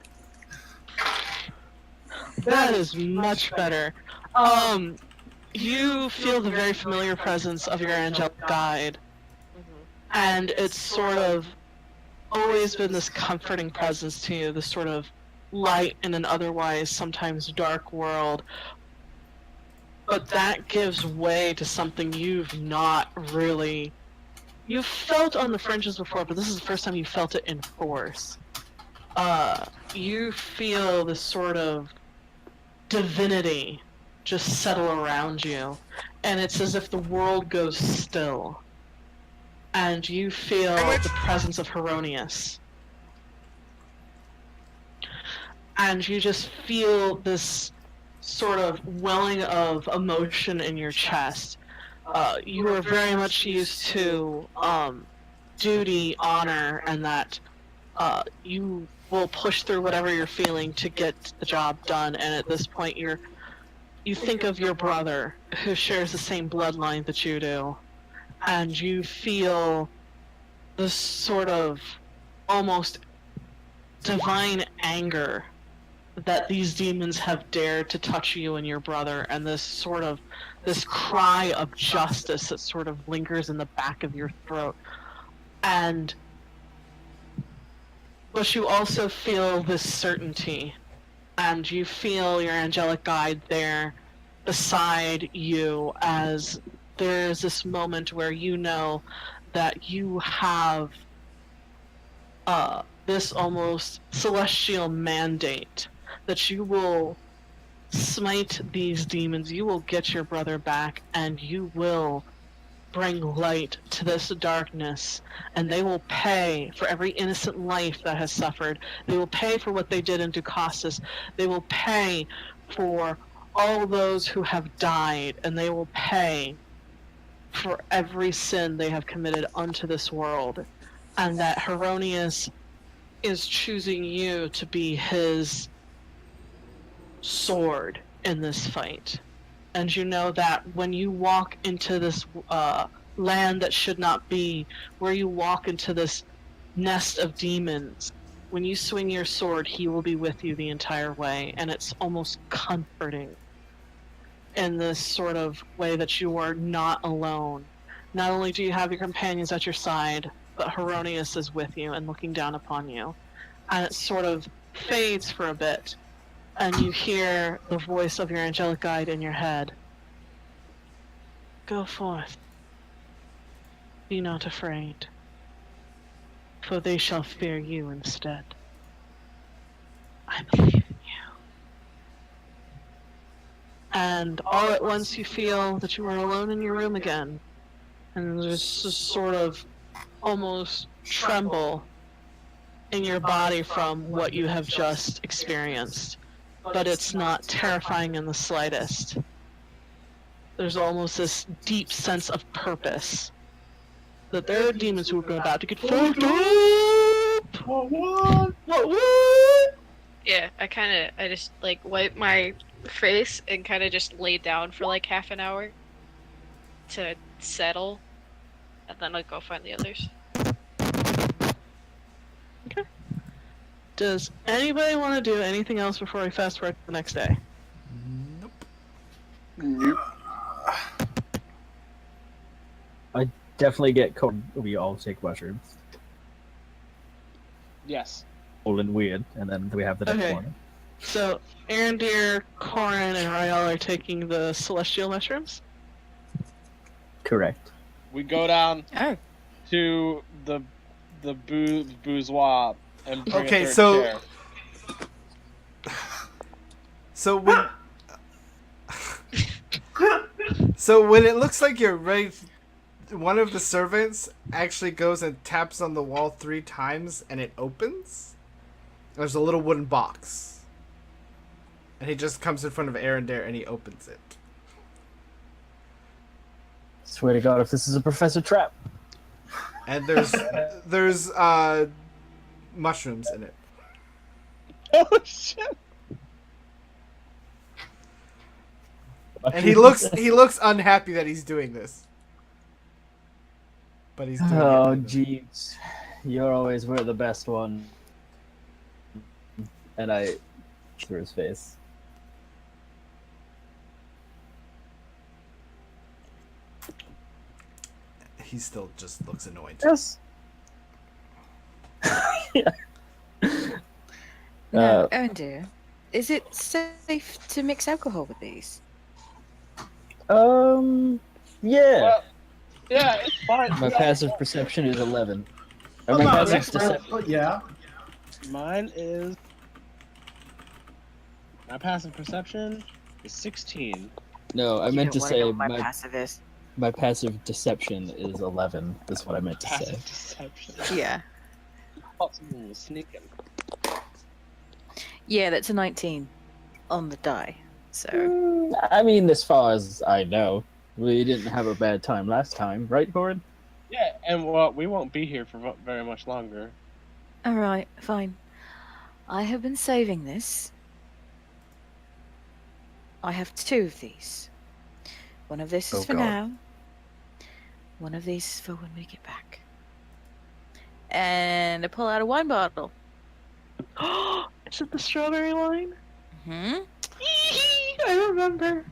That is much better. You feel the very familiar presence of your angelic guide, and it's sort of always been this comforting presence to you, this sort of light in an otherwise sometimes dark world. But that gives way to something you've not really... You've felt on the fringes before, but this is the first time you felt it in force. You feel this sort of divinity just settle around you, and it's as if the world goes still. And you feel the presence of Heronius. And you just feel this sort of welling of emotion in your chest. You are very much used to duty, honor, and that you will push through whatever you're feeling to get the job done. And at this point, you're you think of your brother who shares the same bloodline that you do, and you feel this sort of almost divine anger that these demons have dared to touch you and your brother, and this cry of justice that sort of lingers in the back of your throat. But you also feel this certainty, and you feel your angelic guide there beside you, as there's this moment where you know that you have this almost celestial mandate that you will smite these demons, you will get your brother back, and you will bring light to this darkness, and they will pay for every innocent life that has suffered. They will pay for what they did in Ducastus. They will pay for all those who have died, and they will pay for every sin they have committed unto this world. And that Heronius is choosing you to be his sword in this fight. And you know that when you walk into this land that should not be, where you walk into this nest of demons, when you swing your sword, he will be with you the entire way. And it's almost comforting in this sort of way that you are not alone. Not only do you have your companions at your side, but Heronius is with you and looking down upon you. And it sort of fades for a bit, and you hear the voice of your angelic guide in your head. Go forth. Be not afraid, for they shall fear you instead. I believe in you. And all at once you feel that you are alone in your room again, and there's this sort of almost tremble in your body from what you have just experienced. But it's not terrifying in the slightest. There's almost this deep sense of purpose. That there are demons who are about to get fucked up! What?
Yeah, I just like wiped my face and kind of just laid down for like half an hour to settle, and then I'll go find the others.
Okay. Does anybody want to do anything else before we fast forward to the next day?
Nope.
I definitely get cold. We all take mushrooms.
Yes.
Old and weird, and then we have the next
Okay.
morning.
So, Arendir, Corin, and Rael are taking the celestial mushrooms?
Correct.
We go down
Oh.
to the bourgeois and bring
Okay,
a third
so-
chair.
So when it looks like you're ready, one of the servants actually goes and taps on the wall 3 times, and it opens. There's a little wooden box, and he just comes in front of Arendir and he opens it.
Swear to God, if this is a Professor Trap.
And there's mushrooms in it.
Oh shit!
And he looks unhappy that he's doing this. But he's doing
Oh,
it.
jeez. You're always were the best one. And I threw his face.
He still just looks annoyed.
Yes. Yeah.
No, oh dear. Is it safe to mix alcohol with these?
Yeah.
Well, yeah, it's fine.
My passive perception is 11. Or
I'm
my
not an
passive
expert,
deception.
but yeah.
Mine is. My passive perception is 16.
No, I
You
meant to
don't wanna
say
know what my
my
passive is.
my passive deception is 11. That's what I meant to say.
Passive deception.
Yeah.
thought someone was sneaking.
Yeah, that's a 19 on the die. So
I mean, as far as I know, we didn't have a bad time last time, right, Corin?
Yeah, and well, we won't be here for very much longer.
all right, fine. I have been saving this I have 2 of these. One of this is
Oh,
for
God.
now. One of these is for when we get back. And I pull out a wine bottle.
Is it the strawberry wine?
Hmm.
I remember.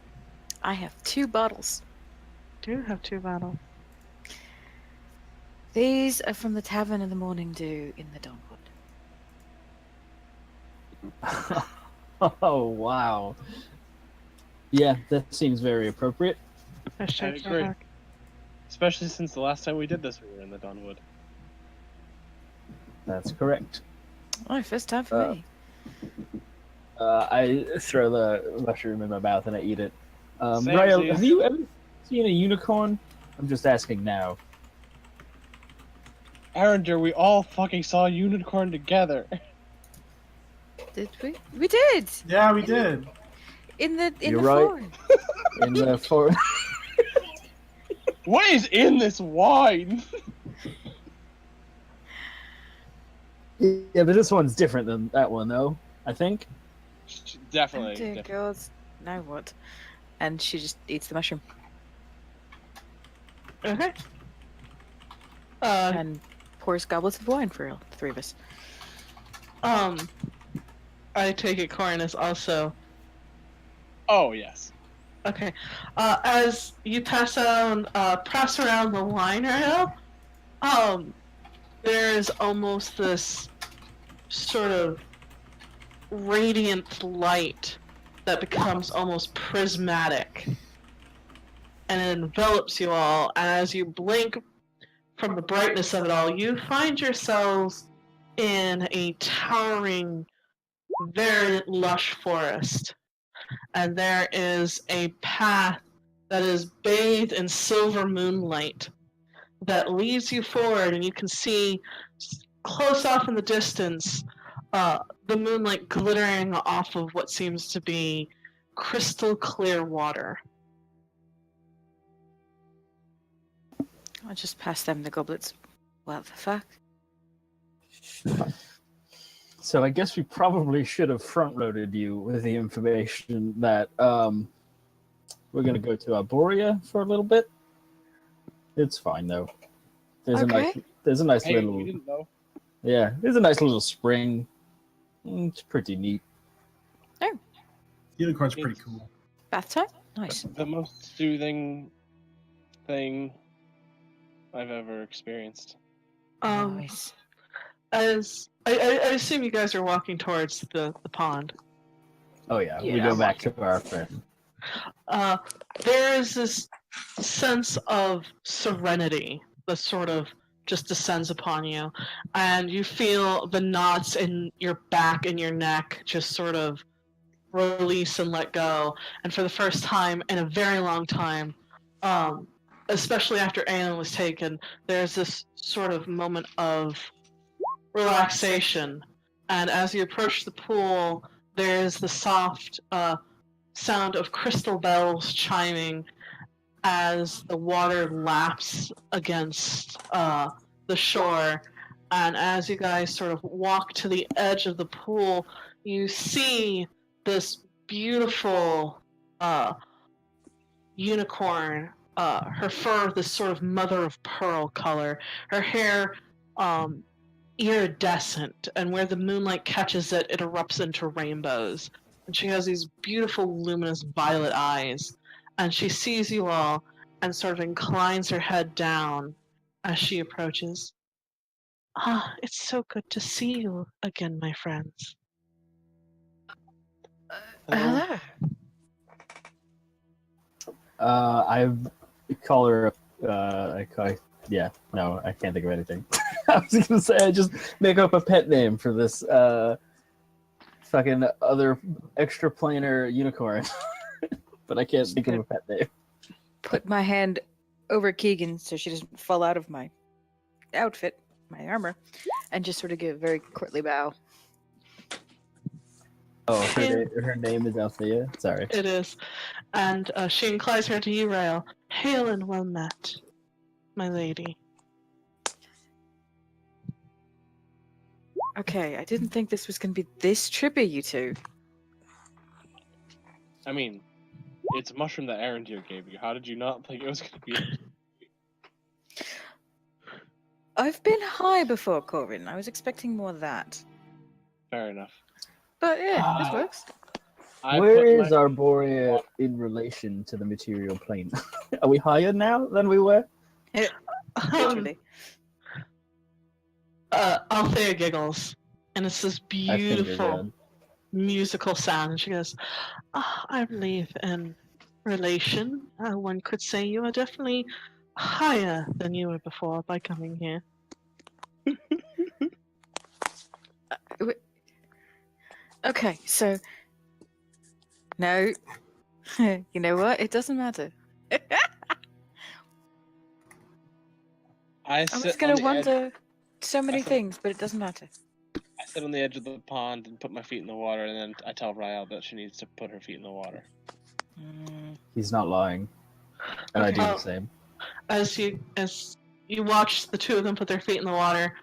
I have 2 bottles.
Do have 2 bottles.
These are from the Tavern of the Morning Dew in the Dawnwood.
Oh, wow. Yeah, that seems very appropriate.
I
Hashtag
agree.
back.
Especially since the last time we did this, we were in the Dawnwood.
That's correct.
Oh, first time for me.
I throw the mushroom in my mouth and I eat it.
Same,
Rael,
please.
have you ever seen a unicorn? I'm just asking now.
Arranger, we all fucking saw a unicorn together.
Did we? We did!
Yeah, we did.
In the
You're right.
forest.
In the forest.
What is in this wine?
Yeah, but this one's different than that one, though. I think.
Definitely.
Oh, dear
definitely.
God. Now what? And she just eats the mushroom.
Okay.
And pours goblets of wine for the 3 of us.
I take it Corin is also
Oh, yes.
okay. As you pass around the wine rail, there's almost this sort of radiant light that becomes almost prismatic, and it envelops you all. And as you blink from the brightness of it all, you find yourselves in a towering, very lush forest. And there is a path that is bathed in silver moonlight that leads you forward, and you can see close off in the distance the moonlight glittering off of what seems to be crystal clear water.
I just pass them the goblets. What the fuck?
So I guess we probably should have front-loaded you with the information that we're going to go to Arborea for a little bit. It's fine though. There's
Okay.
a nice
Hey,
little
we didn't know.
yeah. There's a nice little spring. It's pretty neat.
Unicorn's pretty cool.
Bath time? Nice.
The most soothing thing I've ever experienced.
Nice.
As I assume you guys are walking towards the pond.
Oh yeah, we
Yeah.
go back to our friend.
There is this sense of serenity that sort of just descends upon you, and you feel the knots in your back and your neck just sort of release and let go. And for the first time in a very long time, especially after Aelin was taken, there's this sort of moment of relaxation. And as you approach the pool, there's the soft sound of crystal bells chiming as the water laps against the shore. And as you guys sort of walk to the edge of the pool, you see this beautiful unicorn. Her fur, this sort of mother of pearl color. Her hair, iridescent, and where the moonlight catches it, it erupts into rainbows. And she has these beautiful, luminous violet eyes. And she sees you all and sort of inclines her head down as she approaches. Ah, it's so good to see you again, my friends.
Hello.
I call her. Yeah, no, I can't think of anything. I was gonna say I just make up a pet name for this fucking other extra planar unicorn, but I can't think of a pet name.
Put my hand over Keegan so she doesn't fall out of my outfit, my armor, and just sort of give a very courtly bow.
Oh, her name is Althea. Sorry.
It is. And she inclines her to you, Rael. Hail and well met, my lady.
Okay, I didn't think this was going to be this trippy, you two.
I mean, It's a mushroom that Arendir gave you. How did you not think it was going to be?
I've been high before, Corin. I was expecting more of that.
Fair enough.
But yeah, this works.
Where is Arborea in relation to the material plane? Are we higher now than we were?
Literally.
Althea giggles, and it's this
I figured,
beautiful musical sound. And she goes, I believe in relation. One could say you are definitely higher than you were before by coming here.
Okay, so no, you know what? It doesn't matter.
I
I'm
sit
just
on
gonna
the
wonder so many
I sit-
things, but it doesn't matter.
I sit on the edge of the pond and put my feet in the water, and then I tell Rael that she needs to put her feet in the water.
He's not lying. And I do
Okay.
the same.
As you watch the two of them put their feet in the water,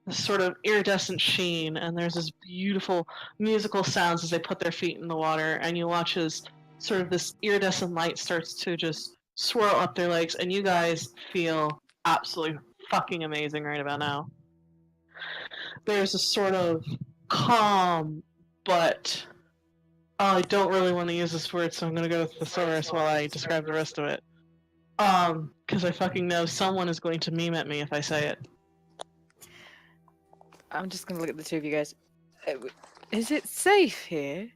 this sort of iridescent sheen, and there's this beautiful musical sounds as they put their feet in the water, and you watch as sort of this iridescent light starts to just swirl up their legs, and you guys feel absolutely fucking amazing right about now. There's a sort of calm, but I don't really want to use this word, so I'm gonna go with thesaurus while I describe the rest of it. Because I fucking know someone is going to meme at me if I say it.
I'm just gonna look at the two of you guys. Is it safe here?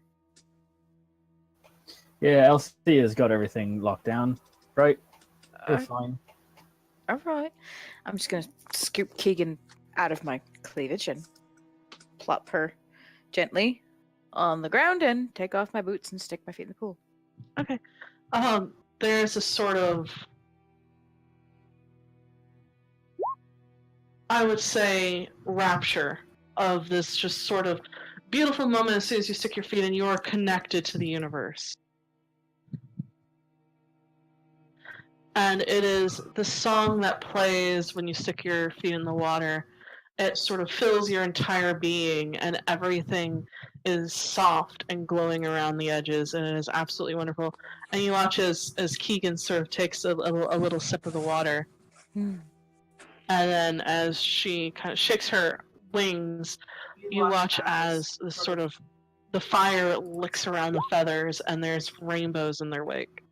Yeah, Elsie has got everything locked down, right? We're fine.
All right. I'm just gonna scoop Keegan out of my cleavage and plop her gently on the ground and take off my boots and stick my feet in the pool.
Okay. There's a sort of, I would say, rapture of this just sort of beautiful moment as soon as you stick your feet in, you're connected to the universe. And it is the song that plays when you stick your feet in the water. It sort of fills your entire being, and everything is soft and glowing around the edges, and it is absolutely wonderful. And you watch as Keegan sort of takes a little sip of the water, and then as she kind of shakes her wings, you watch as the sort of the fire licks around the feathers, and there's rainbows in their wake.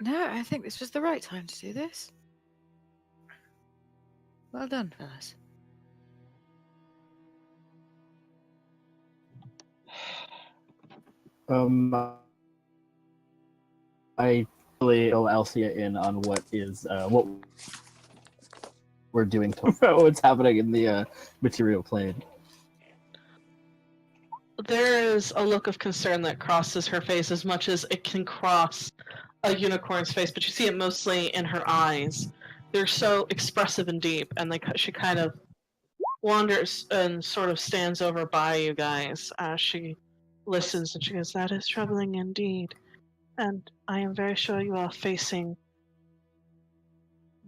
No, I think this was the right time to do this. Well done, fellas.
I really fill Elsie in on what we're doing to what's happening in the material plane.
There is a look of concern that crosses her face as much as it can cross a unicorn's face, but you see it mostly in her eyes. They're so expressive and deep, and she kind of wanders and sort of stands over by you guys as she listens, and she goes, "That is troubling indeed, and I am very sure you are facing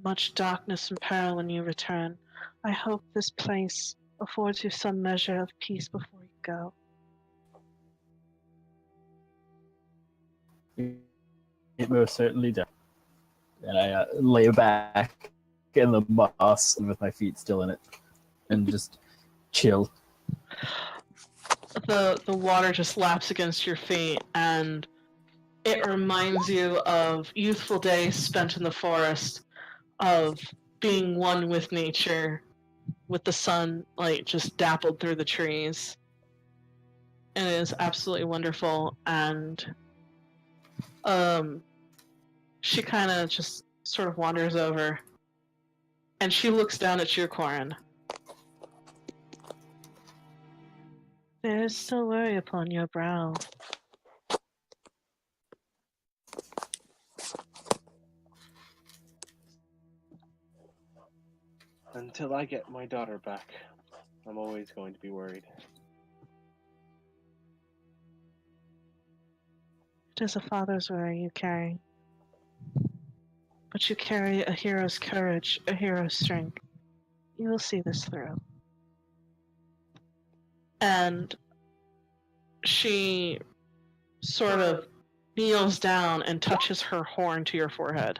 much darkness and peril when you return. I hope this place affords you some measure of peace before you go."
It most certainly does. And I lay back in the moss with my feet still in it and just chill.
The water just laps against your feet, and it reminds you of youthful days spent in the forest, of being one with nature, with the sun like just dappled through the trees. It is absolutely wonderful, and she kind of just sort of wanders over, and she looks down at you, Corin. There is still worry upon your brow.
Until I get my daughter back, I'm always going to be worried.
It is a father's worry you carry. But you carry a hero's courage, a hero's strength. You will see this through. and she sort of kneels down and touches her horn to your forehead.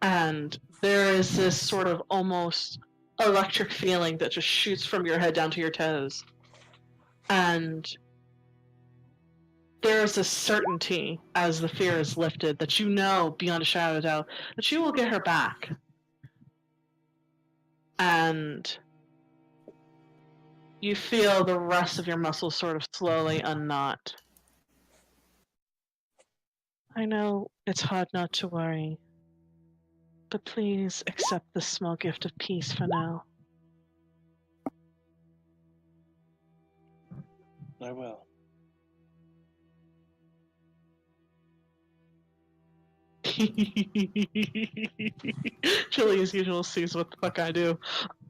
And there is this sort of almost electric feeling that just shoots from your head down to your toes. And there is a certainty as the fear is lifted that you know beyond a shadow of a doubt that you will get her back. And you feel the rest of your muscles sort of slowly unknot. I know it's hard not to worry, but please accept this small gift of peace for now.
I will.
Chili, as usual, sees what the fuck I do.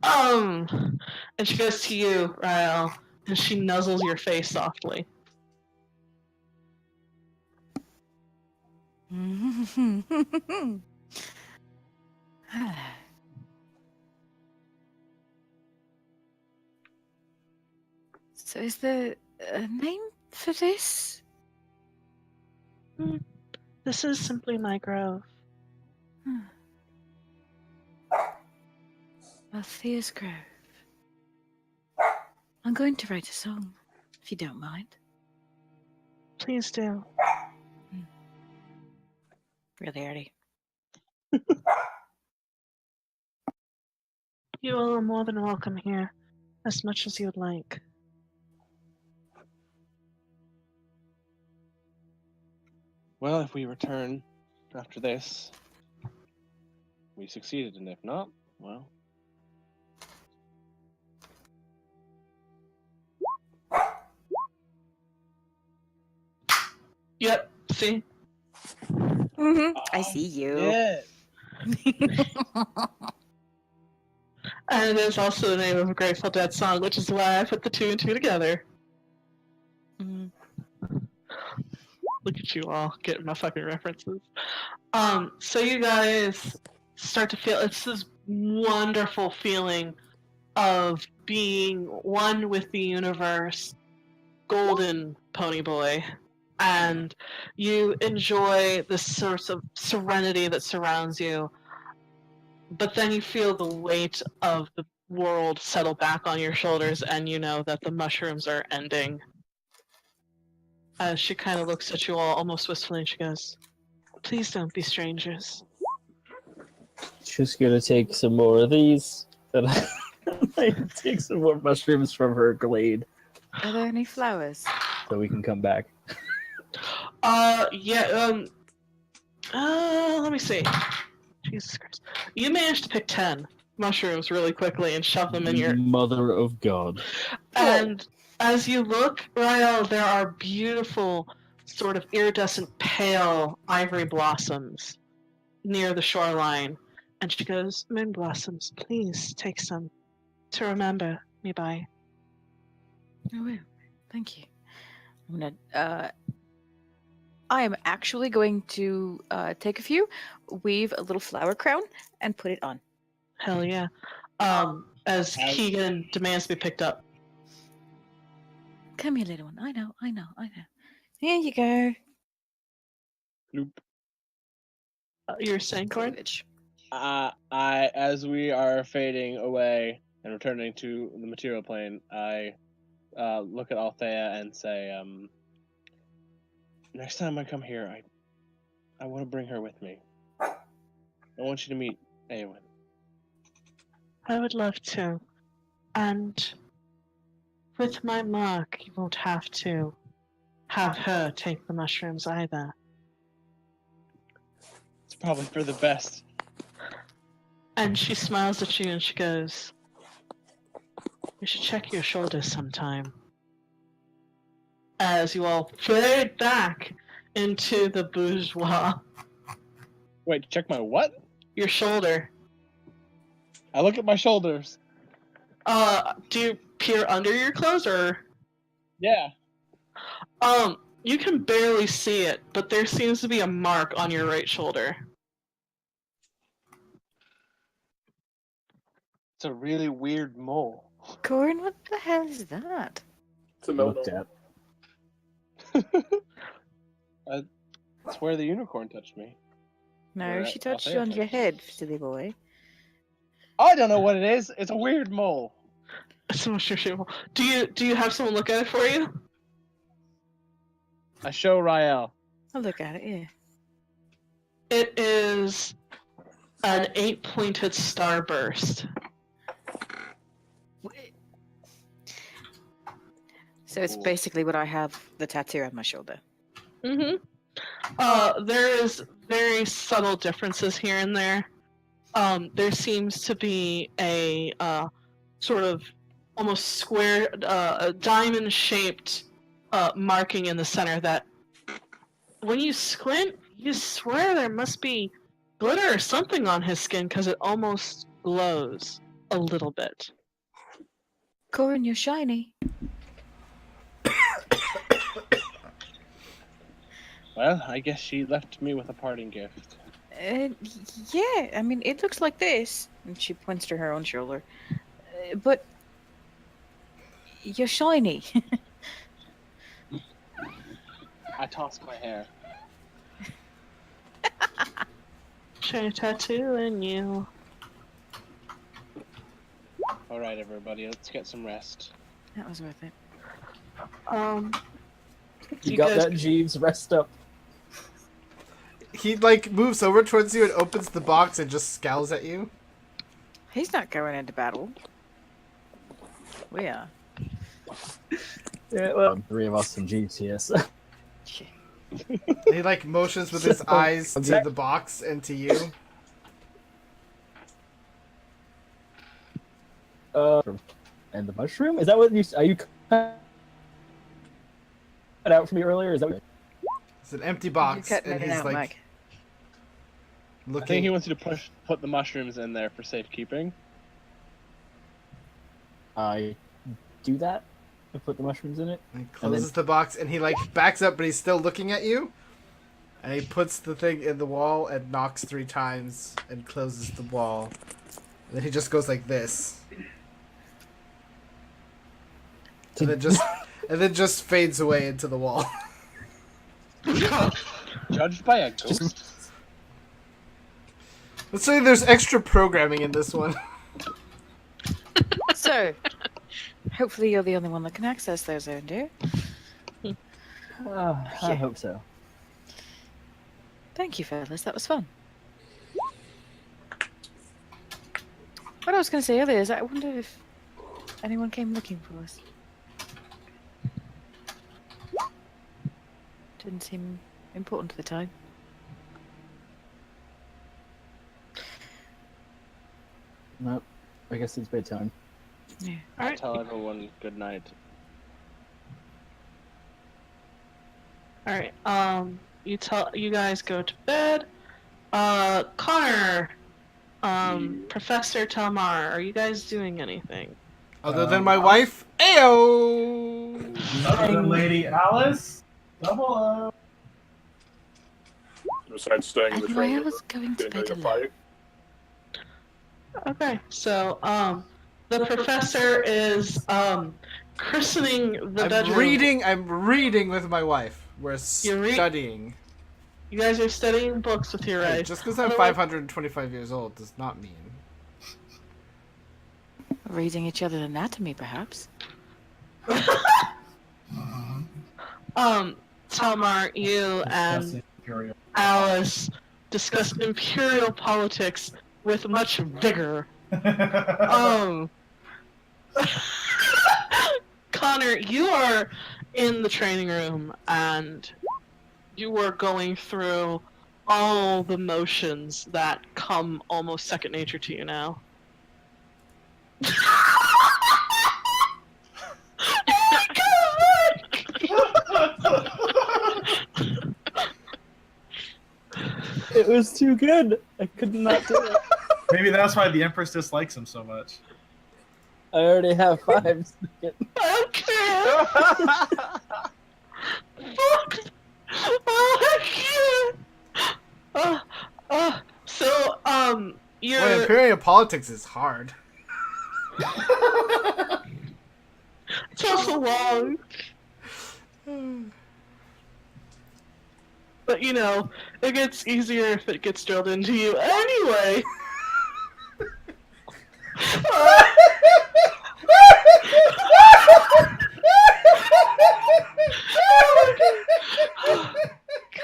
And she goes to you, Rael, and she nuzzles your face softly.
So is there a name for this?
This is simply my grove.
Althea's Grove. I'm going to write a song, if you don't mind.
Please do.
Really, Artie?
You all are more than welcome here, as much as you would like.
Well, if we return after this, we succeeded, and if not, well.
Yep, see?
I see you.
Yeah.
And it's also the name of a Grateful Dead song, which is why I put the two and two together. Look at you all getting my fucking references. So you guys start to feel it's this wonderful feeling of being one with the universe, golden pony boy, and you enjoy the source of serenity that surrounds you. But then you feel the weight of the world settle back on your shoulders, and you know that the mushrooms are ending. As she kind of looks at you all almost wistfully, and she goes, "Please don't be strangers."
She's gonna take some more of these. And I take some more mushrooms from her glade
Are there any flowers?
so we can come back.
Let me see. Jesus Christ. You managed to pick 10 mushrooms really quickly and shove them in your...
Mother of God.
And as you look, Rael, there are beautiful, sort of iridescent, pale ivory blossoms near the shoreline. And she goes, "Moon blossoms, please take some to remember me by."
I will. Thank you. I'm gonna. I am actually going to take a few, weave a little flower crown, and put it on.
Hell yeah. As Keegan demands to be picked up.
Come here, little one. I know. Here you go.
Bloop.
You're saying, Corin?
Cleavage.
As we are fading away and returning to the material plane, I look at Althea and say, next time I come here, I want to bring her with me. I want you to meet Eowyn.
I would love to. And with my mark, you won't have to have her take the mushrooms either.
It's probably for the best.
And she smiles at you and she goes, "You should check your shoulders sometime." As you all fade back into the bourgeois.
Wait, check my what?
Your shoulder.
I look at my shoulders.
Do you peer under your clothes or?
Yeah.
You can barely see it, but there seems to be a mark on your right shoulder.
a really weird mole.
Corin, what the hell is that?
It's a
Looked
melanoma.
at.
That's where the unicorn touched me.
No,
Where
she touched you
Althea
on your
touched.
head, silly boy.
I don't know what it is. It's a weird mole.
So much shame. Do you have someone look at it for you?
I show Rael.
I'll look at it, yeah.
It is an 8-pointed starburst.
So it's
Cool.
basically what I have the tattoo on my shoulder.
Mm-hmm. There is very subtle differences here and there. There seems to be a sort of almost square, a diamond-shaped marking in the center that, when you squint, you swear there must be glitter or something on his skin because it almost glows a little bit.
Corin, you're shiny.
Well, I guess she left me with a parting gift.
Yeah, I mean, it looks like this. And she points to her own shoulder. But you're shiny.
I toss my hair.
Shiny tattoo and you.
All right, everybody, let's get some rest.
That was worth it.
You got
guys-
that, Jeeves? Rest up.
He like moves over towards you and opens the box and just scowls at you.
He's not going into battle. We are.
Yeah, well, 3 of us and Jeeves here, so.
And he like motions with his eyes to
Okay.
the box and to you.
And the mushroom? Is that what you... Are you cut out for me earlier? Is that what...
It's an empty
You're
box,
cutting
and
it
he's
out,
like
Mike.
I think
looking.
he wants you to put the mushrooms in there for safekeeping.
I do that? I put the mushrooms in it?
He closes the box and he like backs up, but he's still looking at you. And he puts the thing in the wall and knocks 3 times and closes the wall. And then he just goes like this, and then just fades away into the wall.
Judged by a ghost?
Let's say there's extra programming in this one.
So, hopefully you're the only one that can access those, dear.
I hope so.
Thank you, fellas. That was fun. What I was going to say earlier is I wonder if anyone came looking for us. Didn't seem important at the time.
Nope. I guess it's bedtime.
Yeah.
Alright.
Tell everyone good night.
Alright, you guys go to bed. Connor, Professor Talmar, are you guys doing anything?
Other than my wife, Ayo!
Other than Lady Alice. Double O.
Besides staying in the
And
train,
I was going to
getting ready
bed
to
alone.
fight.
Okay, so, the professor is, christening the bedroom.
I'm reading with my wife. We're
You read-
studying.
You guys are studying books with your
Hey,
wife.
just because I'm
Otherwise-
525 years old does not mean.
Reading each other's anatomy, perhaps.
Talmar, you and
That's Imperial.
Alice discuss imperial politics with much vigor. Connor, you are in the training room and you are going through all the motions that come almost second nature to you now.
It was too good. I could not do it.
Maybe that's why the Empress dislikes him so much.
I already have 5.
I don't care. Fuck. Oh, I can't. So,
Boy,
you're
Imperial politics is hard.
It's also long. But you know, it gets easier if it gets drilled into you anyway.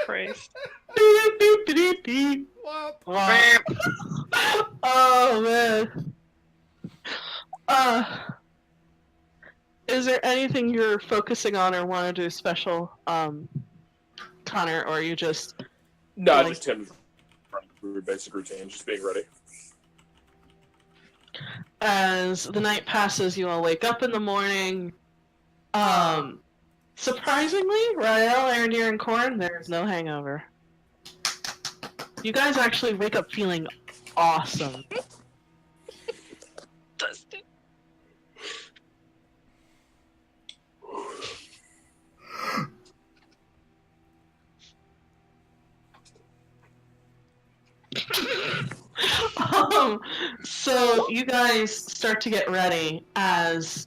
Christ.
Beep, beep, beep, beep.
Womp.
Oh man. Is there anything you're focusing on or want to do special, Connor, or are you just
No,
Really?
just him running through basic routine, just being ready.
as the night passes, you all wake up in the morning. Surprisingly, Rael, Arandir, and Korn, there's no hangover. You guys actually wake up feeling awesome.
Dustin.
So you guys start to get ready as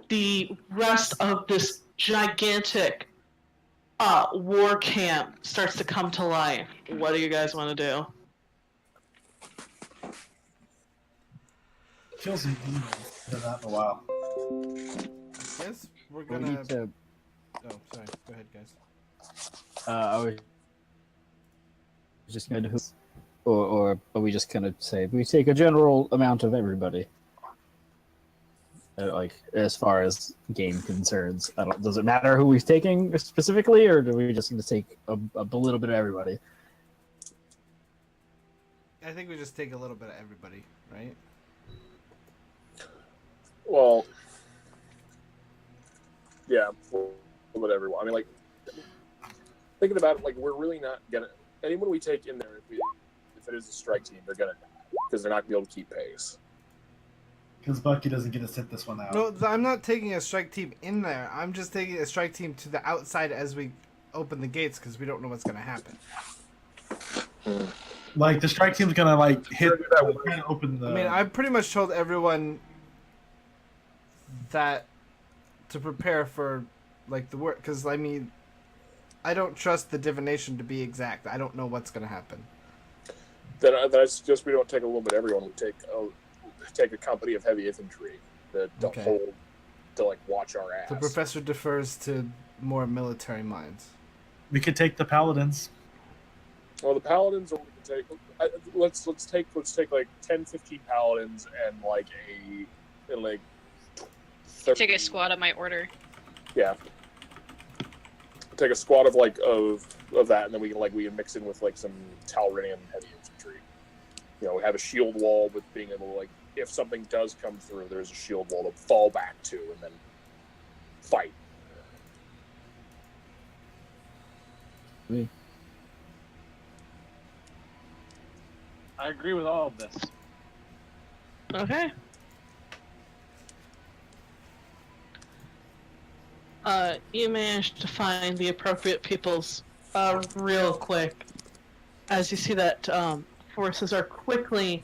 the rest of this gigantic war camp starts to come to life. What do you guys want to do?
Feels like been that in a while.
I guess we're
We
gonna.
need to.
Oh, sorry. Go ahead, guys.
I was just going to, or are we just gonna say we take a general amount of everybody? Like as far as game concerns, does it matter who we're taking specifically, or do we just need to take a little bit of everybody?
I think we just take a little bit of everybody, right?
Well, yeah, with everyone. I mean, like, thinking about it, like, we're really not gonna. Anyone we take in there, if it is a strike team, they're gonna, because they're not gonna be able to keep pace.
Because Bucky doesn't get to sit this one out.
No, I'm not taking a strike team in there. I'm just taking a strike team to the outside as we open the gates because we don't know what's gonna happen.
Like the strike team's gonna like hit and open the.
I mean, I pretty much told everyone that to prepare for like the work because I mean, I don't trust the divination to be exact. I don't know what's gonna happen.
Then I suggest we don't take a little bit of everyone. We take a company of heavy infantry to
Okay.
hold, to like watch our ass.
The professor defers to more military minds.
We could take the paladins.
Well, the paladins are. Let's take like 10, 15 paladins and like 30,
Take a squad of my order.
Yeah. Take a squad of that, and then we can mix in with like some Talrinian heavy infantry. You know, we have a shield wall with being able to, like, if something does come through, there's a shield wall to fall back to and then fight.
I agree with all of this.
Okay. You managed to find the appropriate peoples real quick. As you see that forces are quickly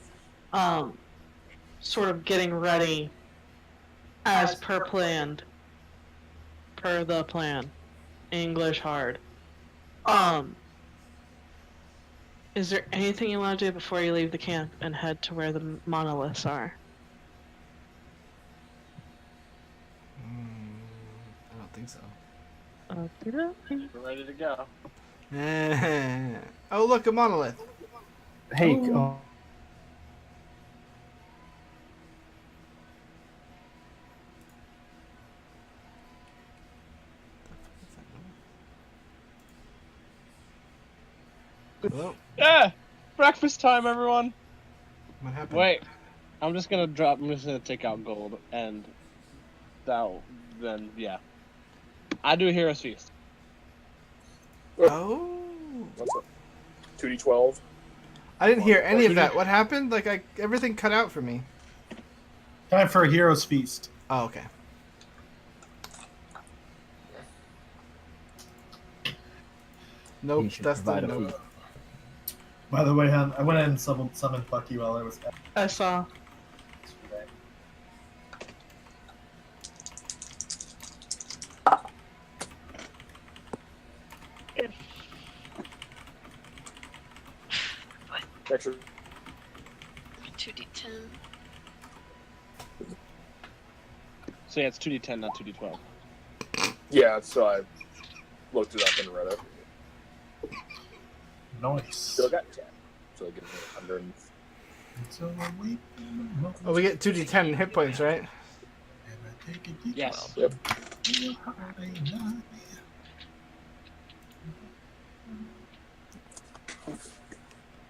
sort of getting ready as per planned. Per the plan. English hard. Is there anything you want to do before you leave the camp and head to where the monoliths are?
I don't think so.
Okey-dokey.
We're ready to go.
Oh, look, a monolith.
Hey,
Hello?
Yeah! Breakfast time, everyone!
What happened?
Wait. I'm just gonna take out gold, and then, yeah. I do a hero's feast.
Oh.
What's up? 2d12.
I didn't hear any of that. What happened? Like, everything cut out for me.
Time for a hero's feast.
Oh, okay. Nope,
You should
that's the
provide a
nope.
feast.
By the way, hon, I went ahead and summoned Bucky while I was
I saw.
yesterday.
Actually,
2d10.
So yeah, it's 2d10, not 2d12.
yeah, so I looked it up and read it.
Nice.
Still got 10. So it gives me 100.
Oh, we get 2d10 hit points, right?
Yes.
Yep.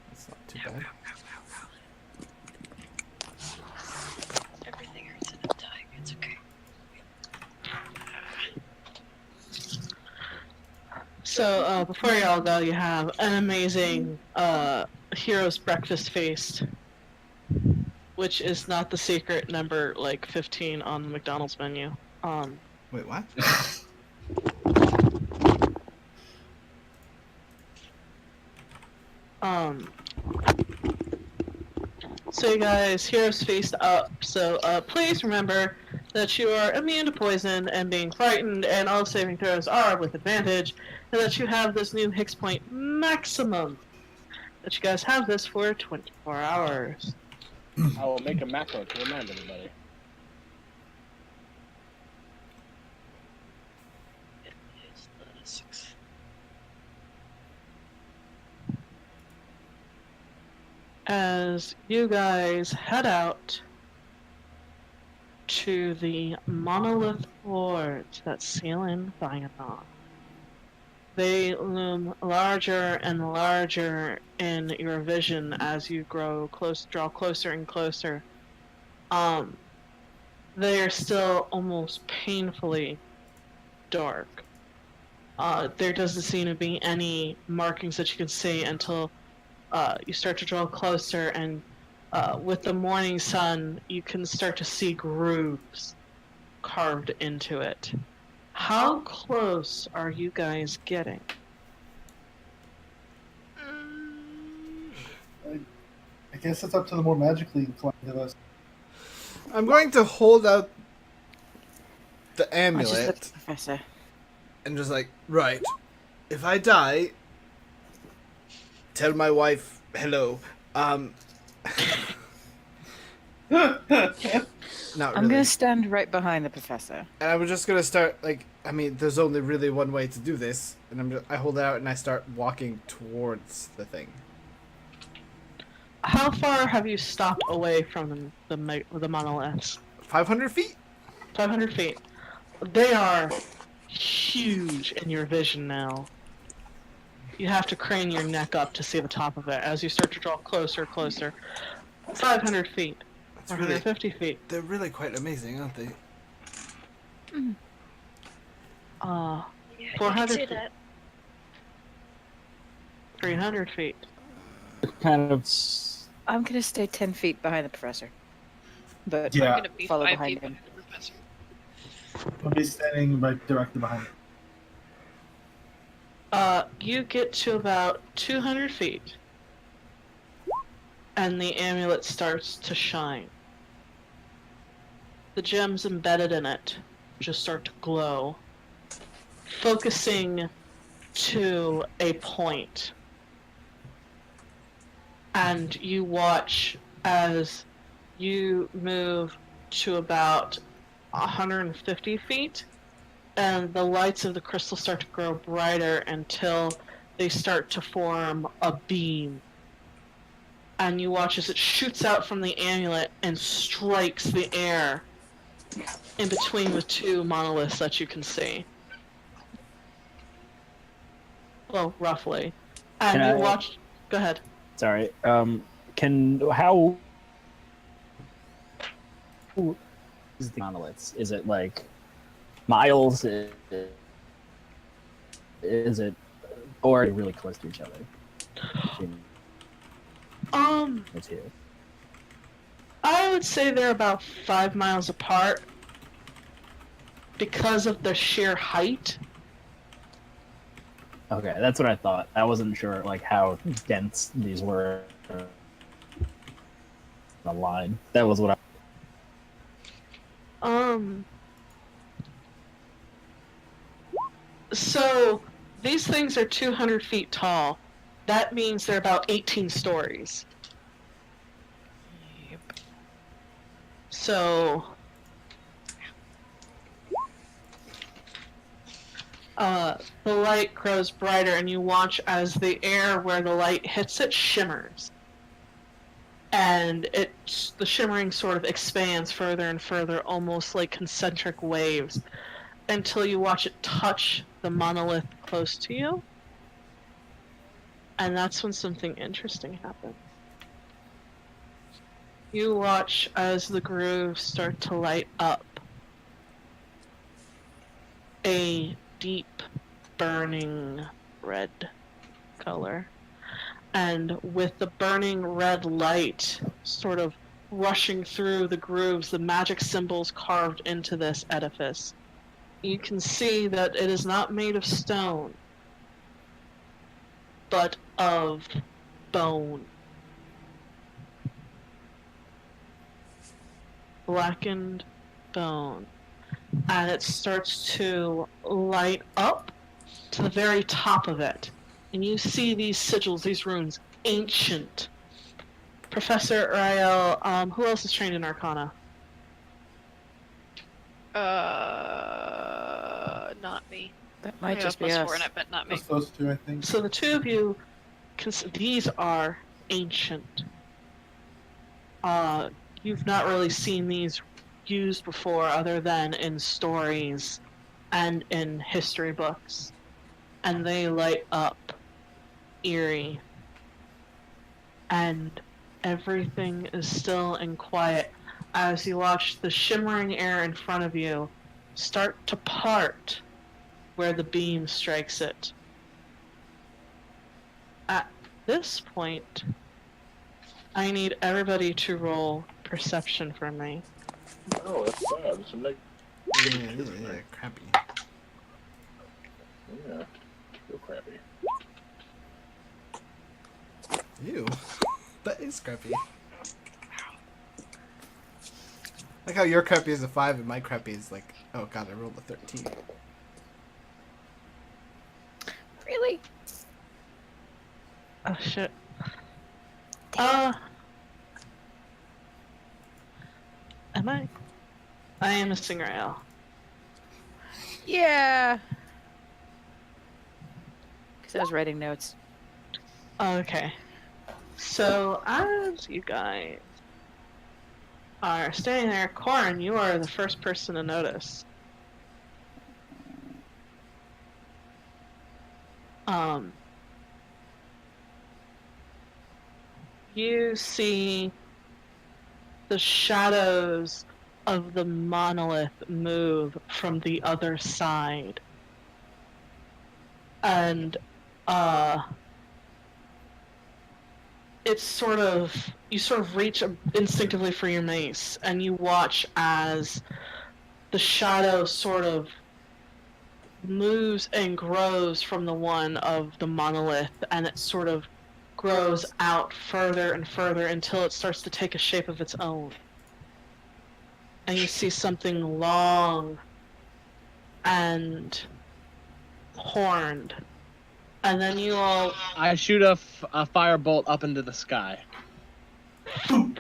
That's not too bad.
Everything hurts and I'm dying. It's okay.
So before y'all go, you have an amazing hero's breakfast feast, which is not the secret number like 15 on the McDonald's menu.
Wait, what?
So you guys, heroes feast up. So please remember that you are immune to poison and being frightened, and all saving throws are with advantage, and that you have this new Hix point maximum. That you guys have this for 24 hours.
I will make a macro to remind everybody.
It's the 6.
As you guys head out to the monolith floors that seal in Vianon. They loom larger and larger in your vision as you draw closer and closer. They are still almost painfully dark. There doesn't seem to be any markings that you can see until you start to draw closer, and with the morning sun, you can start to see grooves carved into it. How close are you guys getting?
I guess it's up to the more magically inclined of us.
I'm going to hold out the
I just looked
amulet
at the professor.
and just like, right, if I die, tell my wife hello. Not
I'm
really.
gonna stand right behind the professor.
And I was just gonna start like, I mean, there's only really one way to do this, and I hold it out and I start walking towards the thing.
How far have you stopped away from the monoliths?
500 feet.
500 feet. They are huge in your vision now. You have to crane your neck up to see the top of it as you start to draw closer, closer. 500 feet.
That's really,
150 feet.
they're really quite amazing, aren't they?
Yeah,
400
say
feet.
that.
300 feet.
Kind of.
I'm gonna stay 10 feet behind the professor. But
Yeah.
I'm gonna be
follow
5
behind
feet
him.
behind the professor.
I'll be standing right directly behind it.
You get to about 200 feet, and the amulet starts to shine. The gems embedded in it just start to glow, focusing to a point. And you watch as you move to about 150 feet, and the lights of the crystal start to grow brighter until they start to form a beam. And you watch as it shoots out from the amulet and strikes the air in between the two monoliths that you can see. Well, roughly. And
Can
you
I-
watch... Go ahead.
Sorry. How is the monoliths? Is it like miles? Is it, or are they really close to each other? The two.
I would say they're about 5 miles apart because of the sheer height.
Okay, that's what I thought. I wasn't sure like how dense these were. The line. That was what I.
So these things are 200 feet tall. That means they're about 18 stories.
Yep.
So, the light grows brighter, and you watch as the air where the light hits it shimmers. And the shimmering sort of expands further and further, almost like concentric waves, until you watch it touch the monolith close to you. And that's when something interesting happens. You watch as the grooves start to light up. A deep, burning red color. And with the burning red light sort of rushing through the grooves, the magic symbols carved into this edifice, you can see that it is not made of stone, but of bone. Blackened bone. And it starts to light up to the very top of it. And you see these sigils, these runes, ancient. Professor Rael, who else is trained in Arcana?
Not me.
That might
I
just
have
be
+4
us.
in it, but not me.
Just those two, I think.
So the two of you, these are ancient. You've not really seen these used before other than in stories and in history books. And they light up eerie. And everything is still and quiet as you watch the shimmering air in front of you start to part where the beam strikes it. At this point, I need everybody to roll perception for me.
Oh, that's bad. It's a
Yeah, crappy.
Yeah, feel crappy.
Ew. That is crappy. Like how your crappy is a 5 and my crappy is like, oh god, I rolled a 13.
Really?
Oh shit. Am I? I am a singer Al.
Yeah. Because I was writing notes.
Okay. So, as you guys are standing there, Corin, you are the first person to notice. You see the shadows of the monolith move from the other side. And, it's sort of, you sort of reach instinctively for your mace, and you watch as the shadow sort of moves and grows from the one of the monolith, and it sort of grows out further and further until it starts to take a shape of its own. And you see something long and horned. And then you all...
I shoot a firebolt up into the sky.
Boop.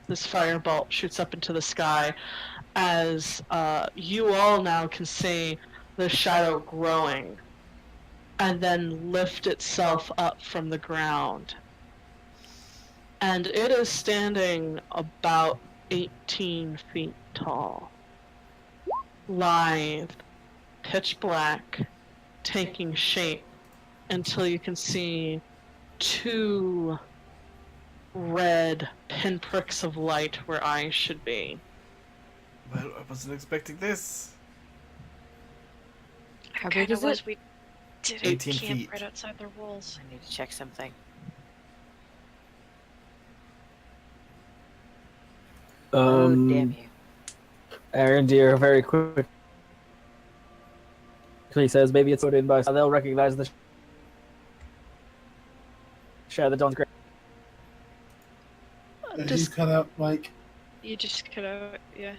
This firebolt shoots up into the sky as you all now can see the shadow growing and then lift itself up from the ground. And it is standing about 18 feet tall. Lithe, pitch black, taking shape until you can see two red pinpricks of light where eyes should be.
Well, I wasn't expecting this.
How
Kinda
big is
was
it?
we didn't
18
camp
feet.
right outside their walls.
I need to check something. Oh, damn you.
Aaron Deere very quickly says maybe it's voted in by they'll recognize the share the Dawn's Great.
He's cut out, Mike.
You just cut out, yeah.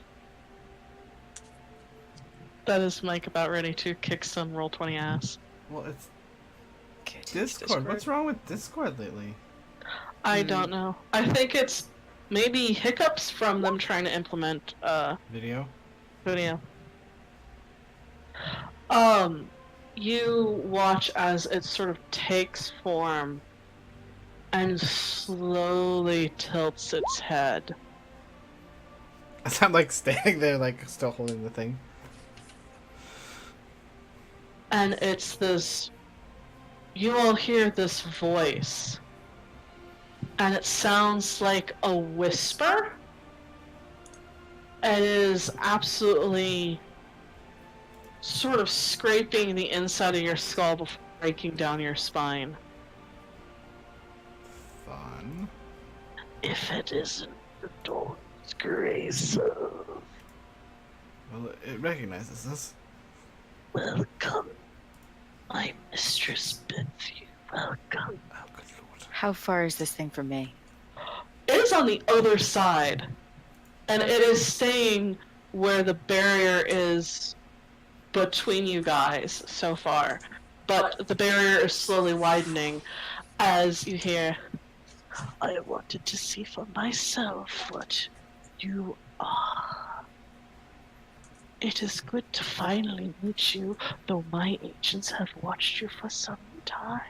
That is Mike about ready to kick some Roll20 ass.
Well, it's
Okay,
Discord. What's wrong with Discord lately?
I don't know. I think it's maybe hiccups from them trying to implement
Video?
video. You watch as it sort of takes form and slowly tilts its head.
As I'm like standing there, like still holding the thing.
And it's this. You all hear this voice. And it sounds like a whisper. It is absolutely sort of scraping the inside of your skull before breaking down your spine.
Fun.
If it isn't the Dawn's grace,
Well, it recognizes us.
welcome. My mistress bids you welcome.
Oh, good lord.
How far is this thing from me?
It is on the other side. And it is staying where the barrier is between you guys so far. But the barrier is slowly widening as you hear, I wanted to see for myself what you are. It is good to finally meet you, though my agents have watched you for some time.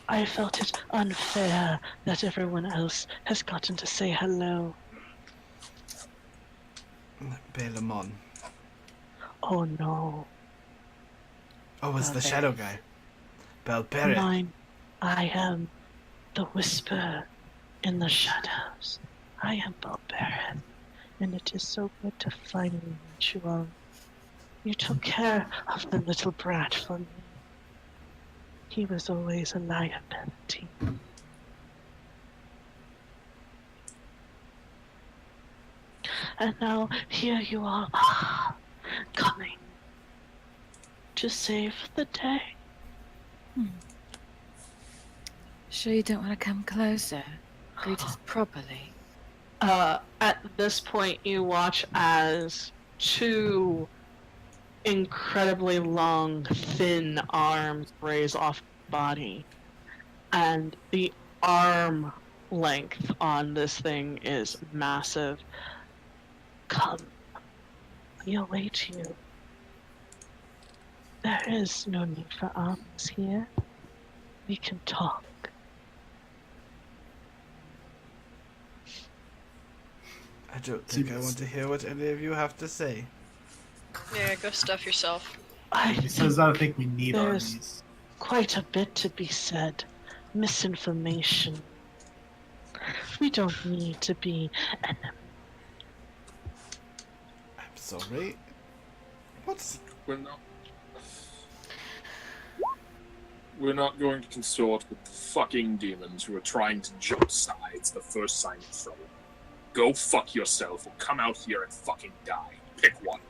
I felt it unfair that everyone else has gotten to say hello.
Belamon.
Oh no.
Oh, it's the
Belbereth.
shadow guy. Belbereth.
Mine. I am the whisper in the shadows. I am Belbereth, and it is so good to finally meet you all. You took care of the little brat for me. He was always a liability. And now here you are, coming to save the day.
Sure you don't want to come closer? Greet us properly.
At this point, you watch as two incredibly long, thin arms raise off the body, and the arm length on this thing is massive. Come, we await you. There is no need for arms here. We can talk.
I don't think I want to hear what any of you have to say.
Yeah, go stuff yourself.
I
He says, I think we need
There's-
armies.
quite a bit to be said. Misinformation. We don't need to be enemies.
I'm sorry. What?
We're not going to consort with the fucking demons who are trying to jump sides the first sign of trouble. Go fuck yourself or come out here and fucking die. Pick one.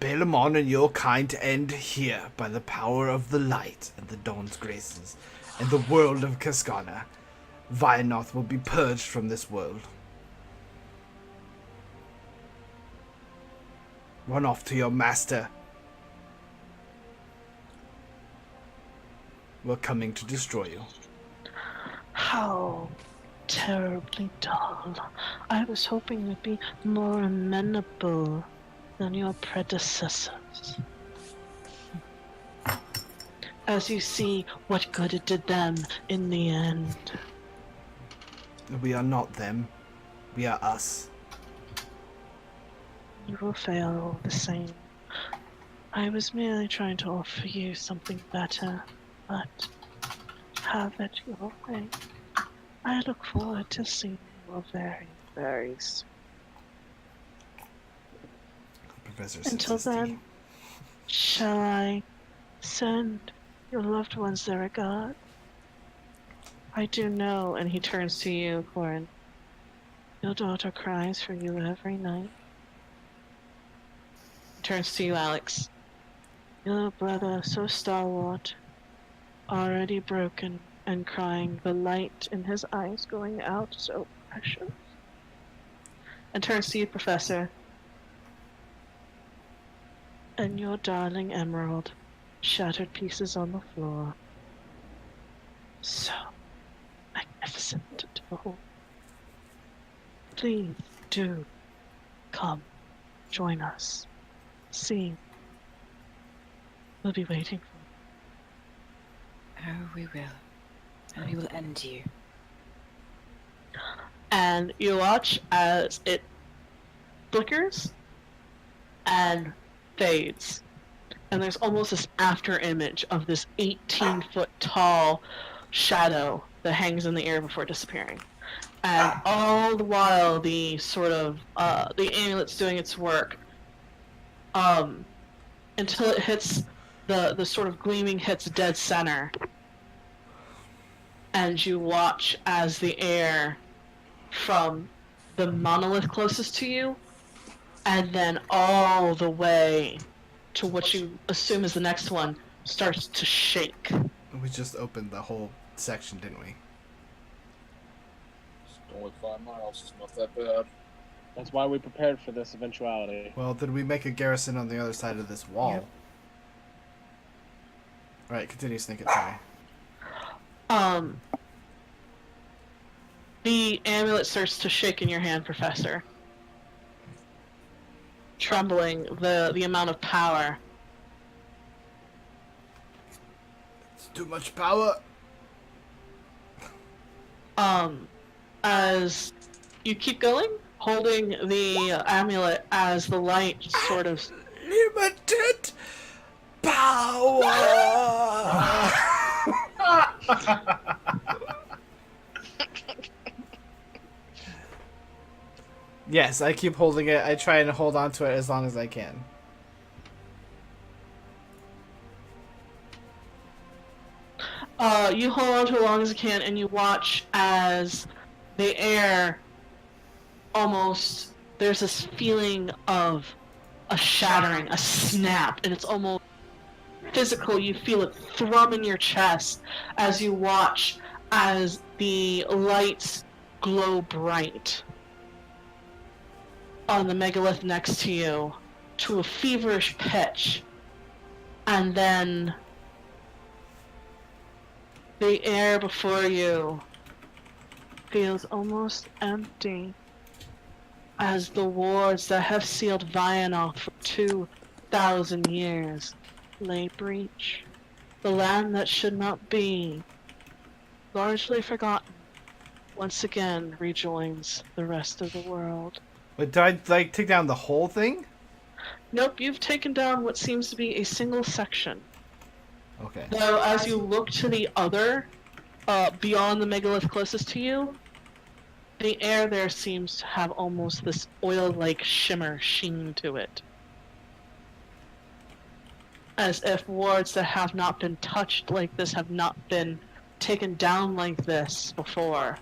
Belamon and your kind end here by the power of the light and the dawn's graces, and the world of Cascana. Vianoth will be purged from this world. Run off to your master. We're coming to destroy you.
How terribly dull. I was hoping you'd be more amenable than your predecessors. As you see what good it did them in the end.
We are not them. We are us.
You will fail all the same. I was merely trying to offer you something better, but have it your way. I look forward to seeing you very, very soon.
Professor
Until
Sinsisty.
then, shall I send your loved ones their regard? I do know, and he turns to you, Corin. Your daughter cries for you every night. He turns to you, Alex. Your brother, so stalwart, already broken and crying, the light in his eyes going out so precious. And turns to you, Professor. and your darling emerald, shattered pieces on the floor. So magnificent to behold. Please do come, join us. See, we'll be waiting for you.
Oh, we will. And we will end you.
And you watch as it flickers and fades. And there's almost this after image of this 18-foot tall shadow that hangs in the air before disappearing. And all the while, the sort of the amulet's doing its work, until it hits the sort of gleaming hits dead center. And you watch as the air from the monolith closest to you, and then all the way to what you assume is the next one, starts to shake.
We just opened the whole section, didn't we?
It's only 5 miles. It's not that bad.
That's why we prepared for this eventuality.
Well, did we make a garrison on the other side of this wall?
Yep.
Alright, continue, Snicket, sorry.
The amulet starts to shake in your hand, Professor. Trembling, the amount of power.
It's too much power.
As you keep going, holding the amulet as the light sort of...
Limited power! Yes, I keep holding it. I try and hold on to it as long as I can.
You hold on to it as long as you can, and you watch as the air almost... There's this feeling of a shattering, a snap, and it's almost physical. You feel it thrum in your chest as you watch as the lights glow bright on the megalith next to you to a feverish pitch, and then the air before you feels almost empty as the wards that have sealed Vianor for 2,000 years lay breach. The land that should not be, largely forgotten, once again rejoins the rest of the world.
But did I, take down the whole thing?
Nope, you've taken down what seems to be a single section.
Okay.
Though, as you look to the other, beyond the megalith closest to you, the air there seems to have almost this oil-like shimmer sheen to it. As if wards that have not been touched like this, have not been taken down like this before,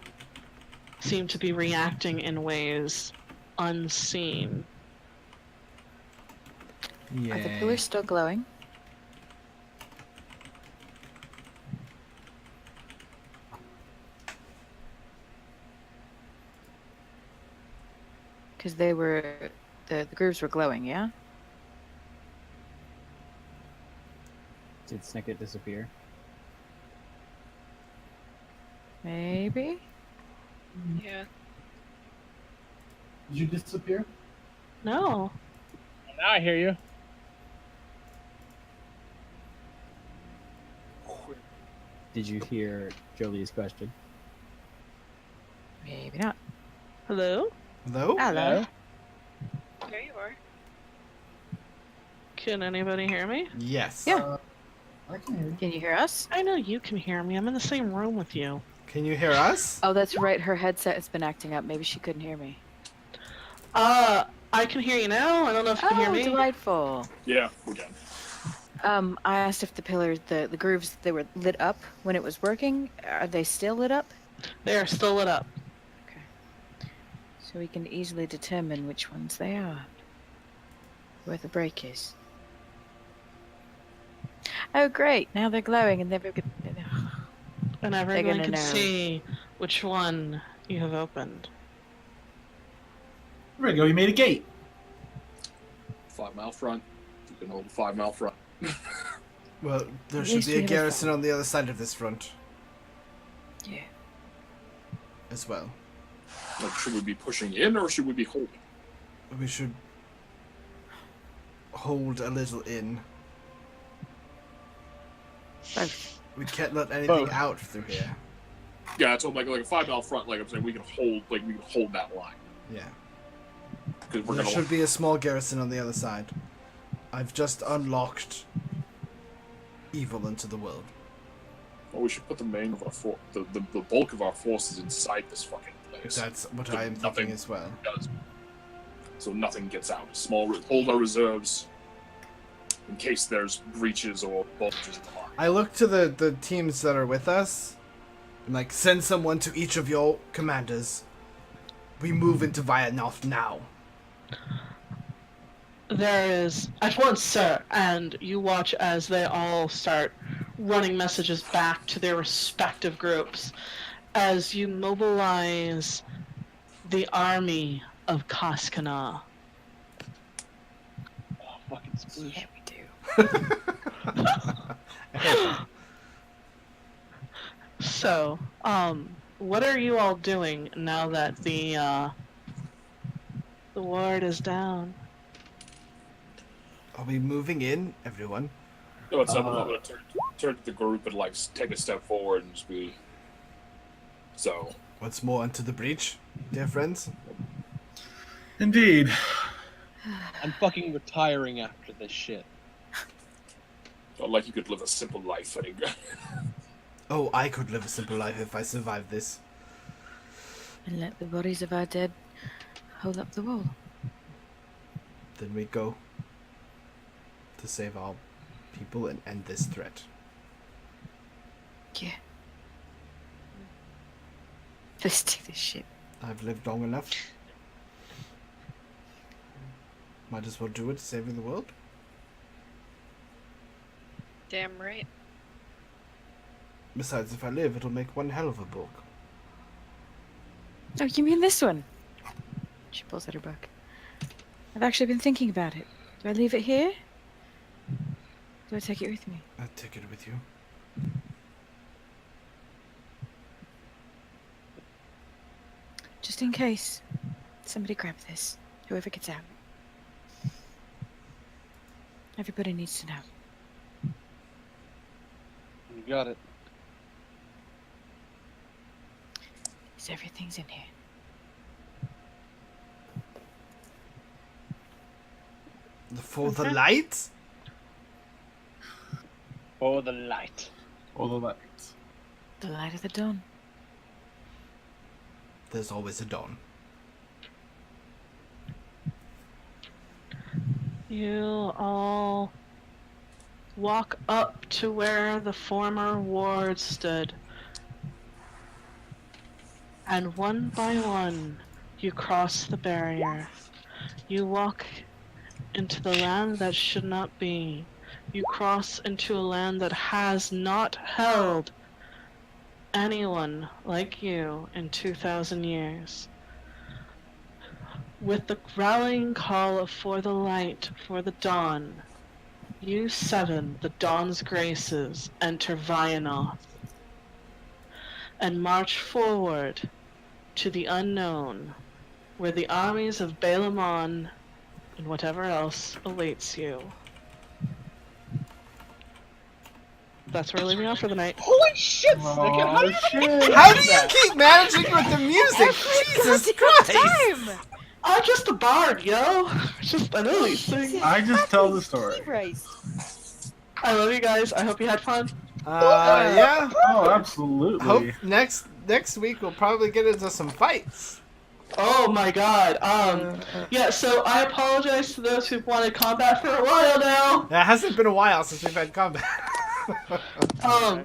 seem to be reacting in ways unseen.
Yeah.
Are the pillars still glowing? Because they were... The grooves were glowing, yeah?
Did Snicket disappear?
Maybe?
Yeah.
Did you disappear?
No.
Now I hear you.
Did you hear Jolie's question?
Maybe not.
Hello?
Hello?
Hello.
There you are.
Can anybody hear me?
Yes.
Yeah.
I can hear you.
Can you hear us?
I know you can hear me. I'm in the same room with you.
Can you hear us?
Oh, that's right. Her headset has been acting up. Maybe she couldn't hear me.
I can hear you now. I don't know if you can hear
Oh,
me.
delightful.
Yeah, we're done.
I asked if the pillars, the grooves, they were lit up when it was working. Are they still lit up?
They are still lit up.
Okay. So we can easily determine which ones they are. Where the break is. Oh, great. Now they're glowing and they're...
And everyone
gonna
can
know.
see which one you have opened.
There we go. You made a gate.
5 mile front. can hold a 5 mile front.
Well, there
At
should
least
be
we
a
have a
garrison on the other side of this front
Yeah.
as well.
Like, should we be pushing in or should we be holding?
We should hold a little in.
Both.
We can't let anything
Both.
out through here.
Yeah, so like a 5 mile front, like I'm saying, we can hold that line.
Yeah.
Because we're
There
gonna
should be a small garrison on the other side. I've just unlocked evil into the world.
well, we should put the main of our the bulk of our forces inside this fucking place.
That's what
So
I am
nothing
thinking as well.
does. So nothing gets out. Hold our reserves in case there's breaches or bulges in the market.
I look to the teams that are with us, and like, send someone to each of your commanders. We move into Vianoth now.
There is at once, sir, and you watch as they all start running messages back to their respective groups as you mobilize the army of Kaskana.
Oh, fucking sploosh.
Yeah, we do.
So, what are you all doing now that the ward is down?
Are we moving in, everyone?
No, it's I'm gonna turn to the group and like take a step forward and just be. So
Once more into the breach, dear friends.
Indeed.
I'm fucking retiring after this shit.
felt like you could live a simple life. I think.
Oh, I could live a simple life if I survived this.
And let the bodies of our dead hold up the wall.
Then we go to save our people and end this threat.
Yeah. Let's do this shit.
I've lived long enough. Might as well do it, saving the world.
Damn right.
Besides, if I live, it'll make one hell of a book.
Oh, you mean this one? She pulls out her book. I've actually been thinking about it. Do I leave it here? Do I take it with me?
I'll take it with you.
Just in case. Somebody grab this. Whoever gets out. Everybody needs to know.
You got it.
Is everything's in here.
For the light?
For the light.
All the lights.
The light of the dawn.
There's always a dawn.
You all walk up to where the former ward stood. And one by one, you cross the barrier. You walk into the land that should not be. You cross into a land that has not held anyone like you in 2,000 years. With the rallying call of for the light, for the dawn, you seven, the dawn's graces, enter Vianoth and march forward to the unknown, where the armies of Balamon and whatever else awaits you. That's where we're leaving off for the night.
Holy shit, Snicket! How do you
shit.
How do you keep managing with the music? Jesus Christ!
Time!
I'm just a bard, yo! I know these things.
I just tell the story.
Race.
I love you guys. I hope you had fun.
Yeah.
Oh, absolutely.
Hope next week we'll probably get into some fights.
Oh my god. Yeah, so I apologize to those who've wanted combat for a while now.
It hasn't been a while since we've had combat.
Like,
Oh,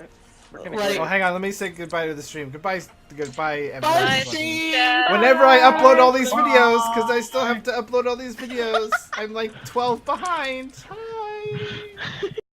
hang on. Let me say goodbye to the stream. Goodbye, everyone.
bye, Steve!
Whenever I upload all these videos, because I still have to upload all these videos, I'm like 12 behind. Hi.